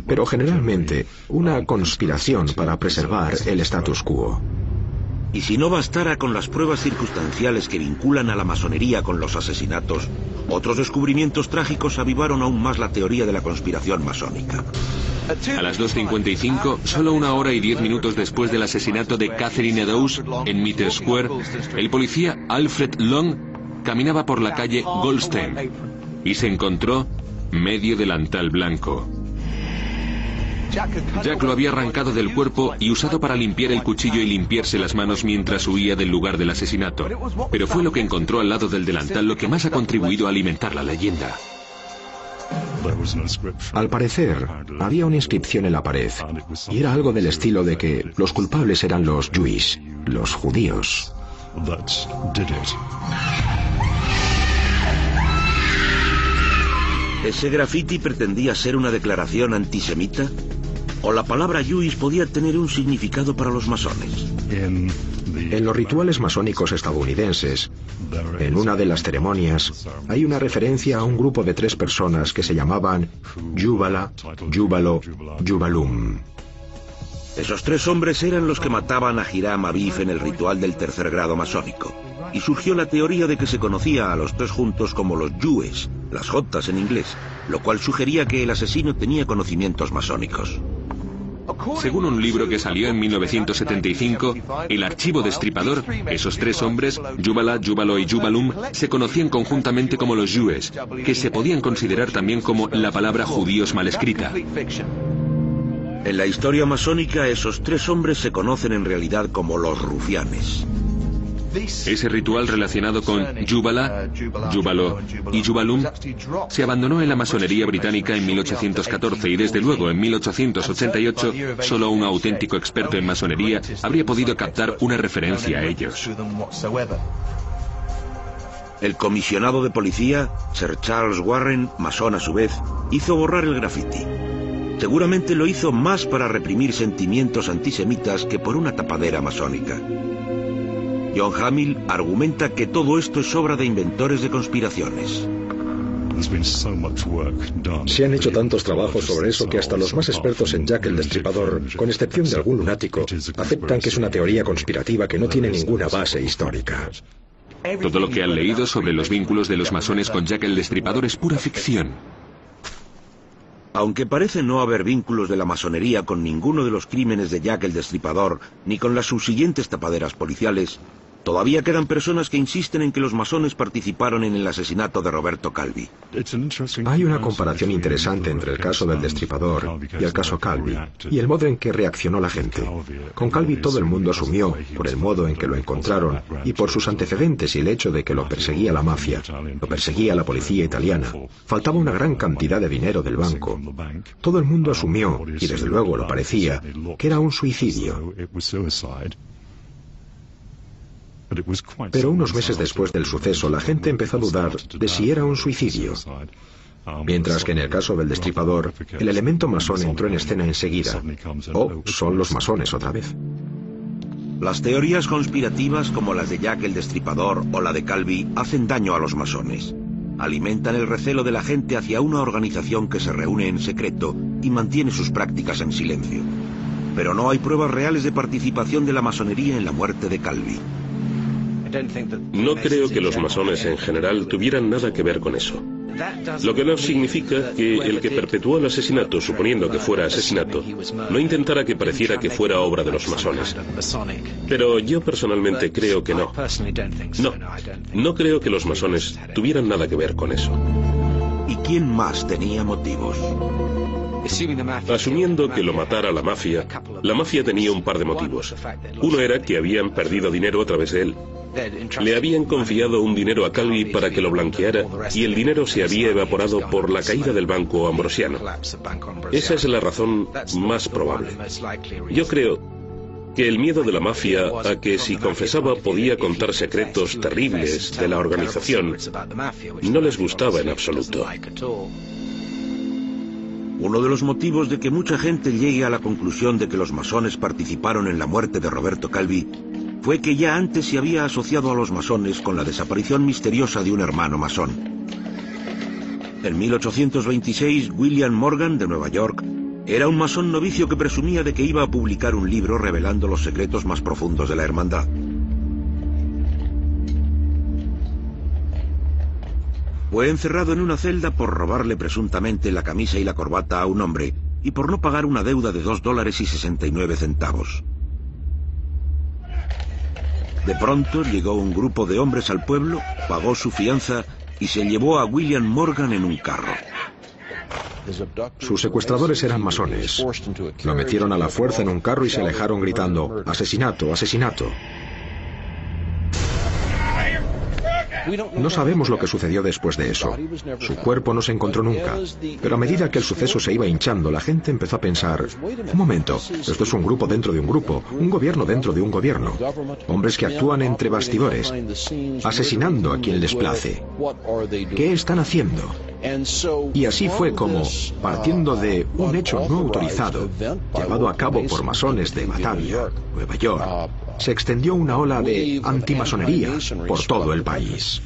[SPEAKER 4] pero generalmente una conspiración para preservar el status quo.
[SPEAKER 1] Y si no bastara con las pruebas circunstanciales que vinculan a la masonería con los asesinatos, otros descubrimientos trágicos avivaron aún más la teoría de la conspiración masónica.
[SPEAKER 5] A las 2:55, solo 1 hora y 10 minutos después del asesinato de Catherine Eddowes en Mitre Square, el policía Alfred Long caminaba por la calle Goldstein y se encontró medio delantal blanco. Jack lo había arrancado del cuerpo y usado para limpiar el cuchillo y limpiarse las manos mientras huía del lugar del asesinato. Pero fue lo que encontró al lado del delantal lo que más ha contribuido a alimentar la leyenda.
[SPEAKER 4] Al parecer, había una inscripción en la pared, y era algo del estilo de que los culpables eran los Jewish, los judíos.
[SPEAKER 1] ¿Ese graffiti pretendía ser una declaración antisemita? ¿O la palabra Jewish podía tener un significado para los masones?
[SPEAKER 4] En los rituales masónicos estadounidenses, en una de las ceremonias, hay una referencia a un grupo de 3 personas que se llamaban Jubala, Júbalo, Júbalum.
[SPEAKER 1] Esos 3 hombres eran los que mataban a Hiram Abif en el ritual del tercer grado masónico. Y surgió la teoría de que se conocía a los 3 juntos como los Yues, las Jotas en inglés, lo cual sugería que el asesino tenía conocimientos masónicos.
[SPEAKER 5] Según un libro que salió en 1975, El Archivo Destripador, esos 3 hombres, Jubala, Jubalo y Jubalum, se conocían conjuntamente como los Yues, que se podían considerar también como la palabra judíos mal escrita.
[SPEAKER 1] En la historia masónica, esos 3 hombres se conocen en realidad como los rufianes.
[SPEAKER 5] Ese ritual relacionado con Jubala, Jubalo y Jubalum se abandonó en la masonería británica en 1814 y desde luego en 1888 solo un auténtico experto en masonería habría podido captar una referencia a ellos.
[SPEAKER 1] El comisionado de policía, Sir Charles Warren, masón a su vez, hizo borrar el graffiti. Seguramente lo hizo más para reprimir sentimientos antisemitas que por una tapadera masónica. John Hamill argumenta que todo esto es obra de inventores de conspiraciones.
[SPEAKER 4] Se han hecho tantos trabajos sobre eso que hasta los más expertos en Jack el Destripador, con excepción de algún lunático, aceptan que es una teoría conspirativa que no tiene ninguna base histórica.
[SPEAKER 5] Todo lo que han leído sobre los vínculos de los masones con Jack el Destripador es pura ficción.
[SPEAKER 1] Aunque parece no haber vínculos de la masonería con ninguno de los crímenes de Jack el Destripador, ni con las subsiguientes tapaderas policiales, todavía quedan personas que insisten en que los masones participaron en el asesinato de Roberto Calvi.
[SPEAKER 4] Hay una comparación interesante entre el caso del Destripador y el caso Calvi, y el modo en que reaccionó la gente. Con Calvi todo el mundo asumió, por el modo en que lo encontraron, y por sus antecedentes y el hecho de que lo perseguía la mafia, lo perseguía la policía italiana, faltaba una gran cantidad de dinero del banco. Todo el mundo asumió, y desde luego lo parecía, que era un suicidio. Pero unos meses después del suceso, la gente empezó a dudar de si era un suicidio. Mientras que en el caso del Destripador, el elemento masón entró en escena enseguida. ¿O son los masones otra vez?
[SPEAKER 1] Las teorías conspirativas como las de Jack el Destripador o la de Calvi hacen daño a los masones. Alimentan el recelo de la gente hacia una organización que se reúne en secreto y mantiene sus prácticas en silencio. Pero no hay pruebas reales de participación de la masonería en la muerte de Calvi.
[SPEAKER 2] No creo que los masones en general tuvieran nada que ver con eso. Lo que no significa que el que perpetuó el asesinato, suponiendo que fuera asesinato, no intentara que pareciera que fuera obra de los masones. Pero yo personalmente creo que no. No creo que los masones tuvieran nada que ver con eso.
[SPEAKER 1] ¿Y quién más tenía motivos?
[SPEAKER 2] Asumiendo que lo matara la mafia tenía un par de motivos. Uno era que habían perdido dinero a través de él. Le habían confiado un dinero a Calvi para que lo blanqueara y el dinero se había evaporado por la caída del Banco Ambrosiano. Esa es la razón más probable. Yo creo que el miedo de la mafia a que si confesaba podía contar secretos terribles de la organización no les gustaba en absoluto.
[SPEAKER 1] Uno de los motivos de que mucha gente llegue a la conclusión de que los masones participaron en la muerte de Roberto Calvi fue que ya antes se había asociado a los masones con la desaparición misteriosa de un hermano masón. En 1826, William Morgan, de Nueva York, era un masón novicio que presumía de que iba a publicar un libro revelando los secretos más profundos de la hermandad. Fue encerrado en una celda por robarle presuntamente la camisa y la corbata a un hombre y por no pagar una deuda de $2.69. De pronto llegó un grupo de hombres al pueblo, pagó su fianza y se llevó a William Morgan en un carro.
[SPEAKER 4] Sus secuestradores eran masones. Lo metieron a la fuerza en un carro y se alejaron gritando: «¡Asesinato, asesinato!». No sabemos lo que sucedió después de eso. Su cuerpo no se encontró nunca. Pero a medida que el suceso se iba hinchando, la gente empezó a pensar: un momento, esto es un grupo dentro de un grupo, un gobierno dentro de un gobierno. Hombres que actúan entre bastidores, asesinando a quien les place. ¿Qué están haciendo? Y así fue como, partiendo de un hecho no autorizado, llevado a cabo por masones de Batavia, Nueva York, se extendió una ola de antimasonería por todo el país.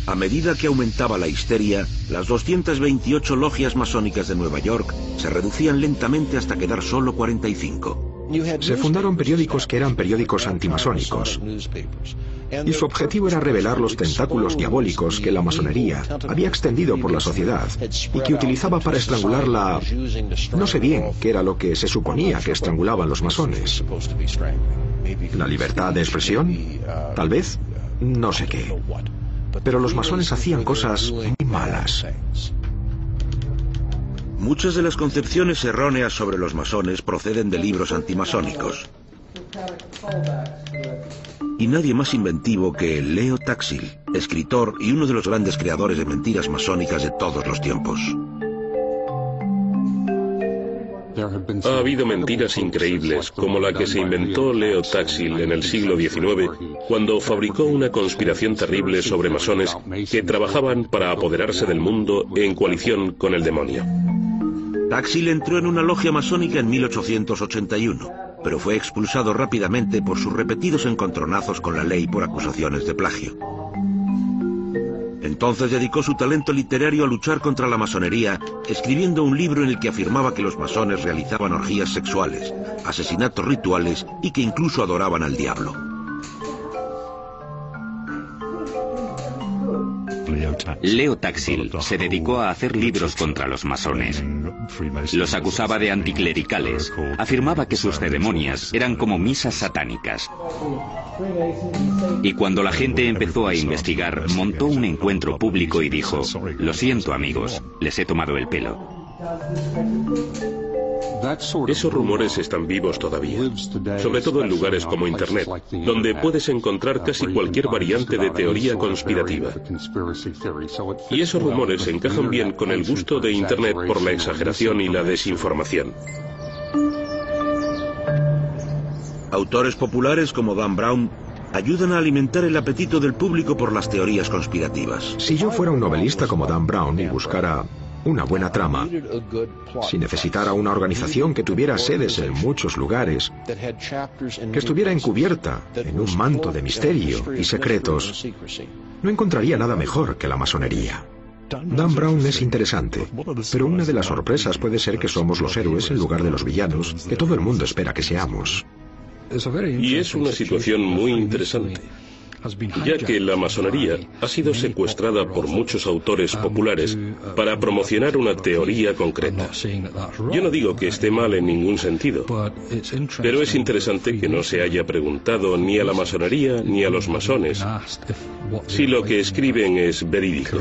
[SPEAKER 1] A medida que aumentaba la histeria, las 228 logias masónicas de Nueva York se reducían lentamente hasta quedar solo 45.
[SPEAKER 4] Se fundaron periódicos que eran periódicos antimasónicos, y su objetivo era revelar los tentáculos diabólicos que la masonería había extendido por la sociedad y que utilizaba para estrangular la... No sé bien qué era lo que se suponía que estrangulaban los masones. ¿La libertad de expresión? Tal vez. No sé qué. Pero los masones hacían cosas muy malas.
[SPEAKER 1] Muchas de las concepciones erróneas sobre los masones proceden de libros antimasónicos. Y nadie más inventivo que Leo Taxil, escritor y uno de los grandes creadores de mentiras masónicas de todos los tiempos.
[SPEAKER 2] Ha habido mentiras increíbles, como la que se inventó Leo Taxil en el siglo XIX, cuando fabricó una conspiración terrible sobre masones que trabajaban para apoderarse del mundo en coalición con el demonio.
[SPEAKER 1] Taxil entró en una logia masónica en 1881, pero fue expulsado rápidamente por sus repetidos encontronazos con la ley por acusaciones de plagio. Entonces dedicó su talento literario a luchar contra la masonería, escribiendo un libro en el que afirmaba que los masones realizaban orgías sexuales, asesinatos rituales y que incluso adoraban al diablo.
[SPEAKER 3] Leo Taxil se dedicó a hacer libros contra los masones. Los acusaba de anticlericales. Afirmaba que sus ceremonias eran como misas satánicas. Y cuando la gente empezó a investigar, montó un encuentro público y dijo: "Lo siento, amigos, les he tomado el pelo".
[SPEAKER 2] Esos rumores están vivos todavía, sobre todo en lugares como Internet, donde puedes encontrar casi cualquier variante de teoría conspirativa. Y esos rumores encajan bien con el gusto de Internet por la exageración y la desinformación.
[SPEAKER 1] Autores populares como Dan Brown ayudan a alimentar el apetito del público por las teorías conspirativas.
[SPEAKER 4] Si yo fuera un novelista como Dan Brown y buscara una buena trama, si necesitara una organización que tuviera sedes en muchos lugares, que estuviera encubierta en un manto de misterio y secretos, no encontraría nada mejor que la masonería. Dan Brown es interesante, pero una de las sorpresas puede ser que somos los héroes en lugar de los villanos que todo el mundo espera que seamos.
[SPEAKER 2] Y es una situación muy interesante, ya que la masonería ha sido secuestrada por muchos autores populares para promocionar una teoría concreta. Yo no digo que esté mal en ningún sentido, pero es interesante que no se haya preguntado ni a la masonería ni a los masones si lo que escriben es verídico.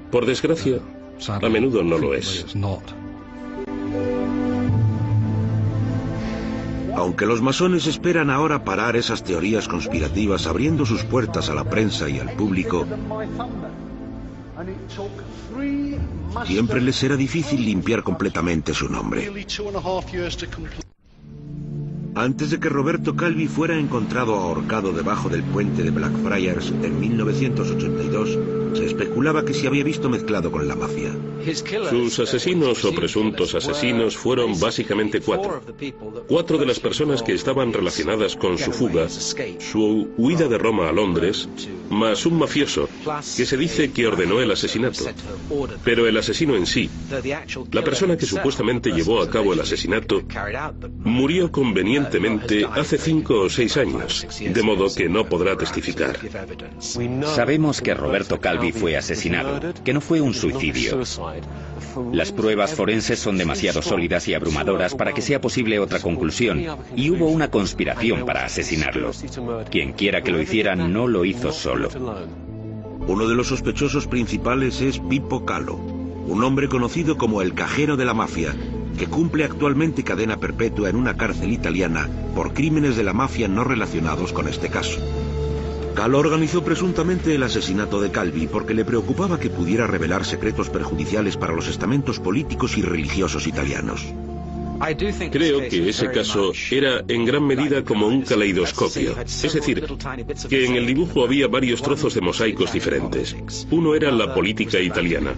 [SPEAKER 2] Por desgracia, a menudo no lo es.
[SPEAKER 1] Aunque los masones esperan ahora parar esas teorías conspirativas abriendo sus puertas a la prensa y al público, siempre les será difícil limpiar completamente su nombre. Antes de que Roberto Calvi fuera encontrado ahorcado debajo del puente de Blackfriars en 1982, se especulaba que se había visto mezclado con la mafia.
[SPEAKER 2] Sus asesinos o presuntos asesinos fueron básicamente cuatro. Cuatro de las personas que estaban relacionadas con su fuga, su huida de Roma a Londres, más un mafioso que se dice que ordenó el asesinato. Pero el asesino en sí, la persona que supuestamente llevó a cabo el asesinato, murió convenientemente hace 5 o 6 años, de modo que no podrá testificar.
[SPEAKER 3] Sabemos que Roberto Calvi fue asesinado, que no fue un suicidio. Las pruebas forenses son demasiado sólidas y abrumadoras para que sea posible otra conclusión, y hubo una conspiración para asesinarlo. Quien quiera que lo hiciera no lo hizo solo.
[SPEAKER 1] Uno de los sospechosos principales es Pippo Calo, un hombre conocido como el cajero de la mafia, que cumple actualmente cadena perpetua en una cárcel italiana por crímenes de la mafia no relacionados con este caso. Calo organizó presuntamente el asesinato de Calvi porque le preocupaba que pudiera revelar secretos perjudiciales para los estamentos políticos y religiosos italianos.
[SPEAKER 2] Creo que ese caso era en gran medida como un caleidoscopio, es decir, que en el dibujo había varios trozos de mosaicos diferentes. Uno era la política italiana,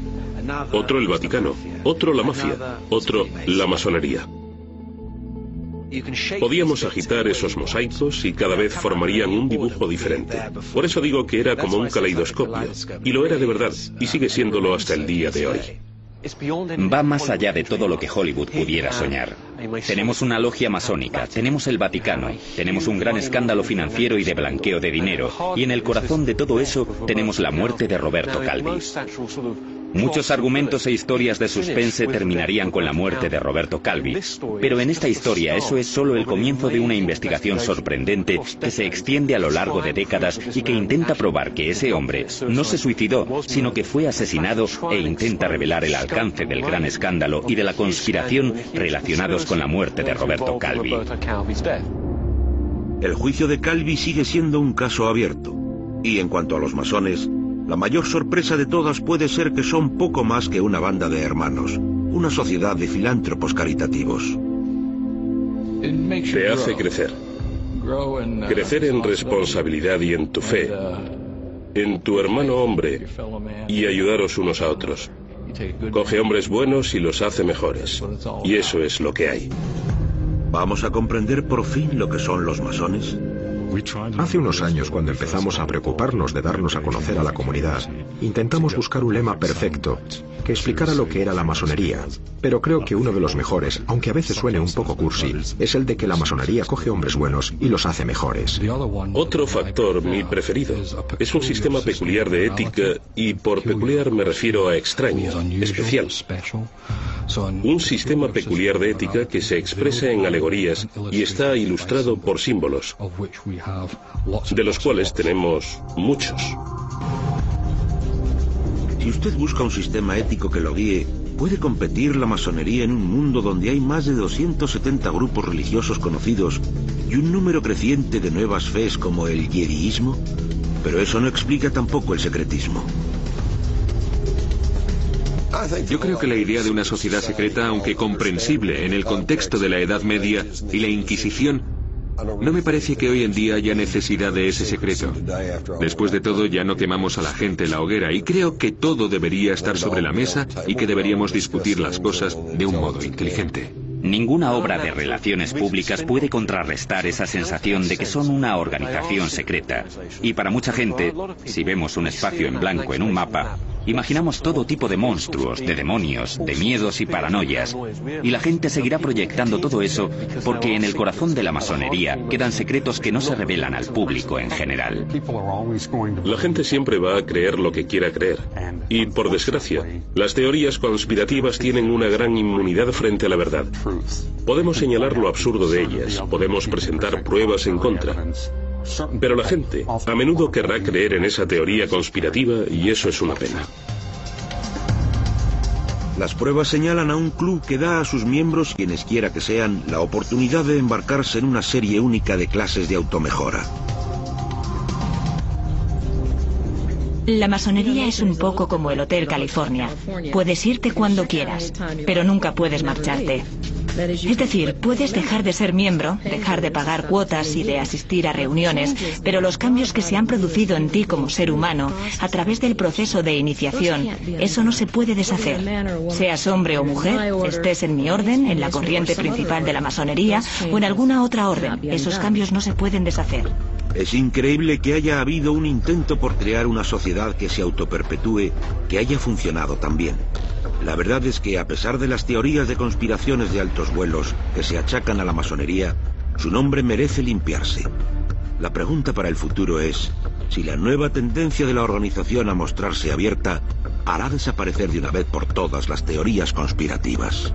[SPEAKER 2] otro el Vaticano, otro la mafia, otro la masonería. Podíamos agitar esos mosaicos y cada vez formarían un dibujo diferente. Por eso digo que era como un caleidoscopio, y lo era de verdad, y sigue siéndolo hasta el día de hoy.
[SPEAKER 3] Va más allá de todo lo que Hollywood pudiera soñar. Tenemos una logia masónica, tenemos el Vaticano, tenemos un gran escándalo financiero y de blanqueo de dinero, y en el corazón de todo eso tenemos la muerte de Roberto Calvi. Muchos argumentos e historias de suspense terminarían con la muerte de Roberto Calvi, pero en esta historia eso es solo el comienzo de una investigación sorprendente que se extiende a lo largo de décadas y que intenta probar que ese hombre no se suicidó, sino que fue asesinado, e intenta revelar el alcance del gran escándalo y de la conspiración relacionados con la muerte de Roberto Calvi.
[SPEAKER 1] El juicio de Calvi sigue siendo un caso abierto, y en cuanto a los masones, la mayor sorpresa de todas puede ser que son poco más que una banda de hermanos, una sociedad de filántropos caritativos.
[SPEAKER 2] Te hace crecer. Crecer en responsabilidad y en tu fe, en tu hermano hombre, y ayudaros unos a otros. Coge hombres buenos y los hace mejores. Y eso es lo que hay.
[SPEAKER 1] ¿Vamos a comprender por fin lo que son los masones?
[SPEAKER 4] Hace unos años, cuando empezamos a preocuparnos de darnos a conocer a la comunidad, intentamos buscar un lema perfecto que explicara lo que era la masonería. Pero creo que uno de los mejores, aunque a veces suene un poco cursi, es el de que la masonería coge hombres buenos y los hace mejores.
[SPEAKER 2] Otro factor, mi preferido, es un sistema peculiar de ética, y por peculiar me refiero a extraño, especial. Un sistema peculiar de ética que se expresa en alegorías y está ilustrado por símbolos, de los cuales tenemos muchos.
[SPEAKER 1] Si usted busca un sistema ético que lo guíe, ¿puede competir la masonería en un mundo donde hay más de 270 grupos religiosos conocidos y un número creciente de nuevas fees como el jediismo? Pero eso no explica tampoco el secretismo.
[SPEAKER 5] Yo creo que la idea de una sociedad secreta, aunque comprensible en el contexto de la Edad Media y la Inquisición, no me parece que hoy en día haya necesidad de ese secreto. Después de todo, ya no quemamos a la gente en la hoguera, y creo que todo debería estar sobre la mesa y que deberíamos discutir las cosas de un modo inteligente.
[SPEAKER 3] Ninguna obra de relaciones públicas puede contrarrestar esa sensación de que son una organización secreta. Y para mucha gente, si vemos un espacio en blanco en un mapa, imaginamos todo tipo de monstruos, de demonios, de miedos y paranoias. Y la gente seguirá proyectando todo eso porque en el corazón de la masonería quedan secretos que no se revelan al público en general.
[SPEAKER 2] La gente siempre va a creer lo que quiera creer. Y, por desgracia, las teorías conspirativas tienen una gran inmunidad frente a la verdad. Podemos señalar lo absurdo de ellas, podemos presentar pruebas en contra. Pero la gente a menudo querrá creer en esa teoría conspirativa, y eso es una pena.
[SPEAKER 1] Las pruebas señalan a un club que da a sus miembros, quienes quiera que sean, la oportunidad de embarcarse en una serie única de clases de automejora.
[SPEAKER 6] La masonería es un poco como el Hotel California. Puedes irte cuando quieras, pero nunca puedes marcharte. Es decir, puedes dejar de ser miembro, dejar de pagar cuotas y de asistir a reuniones, pero los cambios que se han producido en ti como ser humano, a través del proceso de iniciación, eso no se puede deshacer. Seas hombre o mujer, estés en mi orden, en la corriente principal de la masonería o en alguna otra orden, esos cambios no se pueden deshacer.
[SPEAKER 1] Es increíble que haya habido un intento por crear una sociedad que se autoperpetúe, que haya funcionado tan bien. La verdad es que, a pesar de las teorías de conspiraciones de altos vuelos que se achacan a la masonería, su nombre merece limpiarse. La pregunta para el futuro es si la nueva tendencia de la organización a mostrarse abierta hará desaparecer de una vez por todas las teorías conspirativas.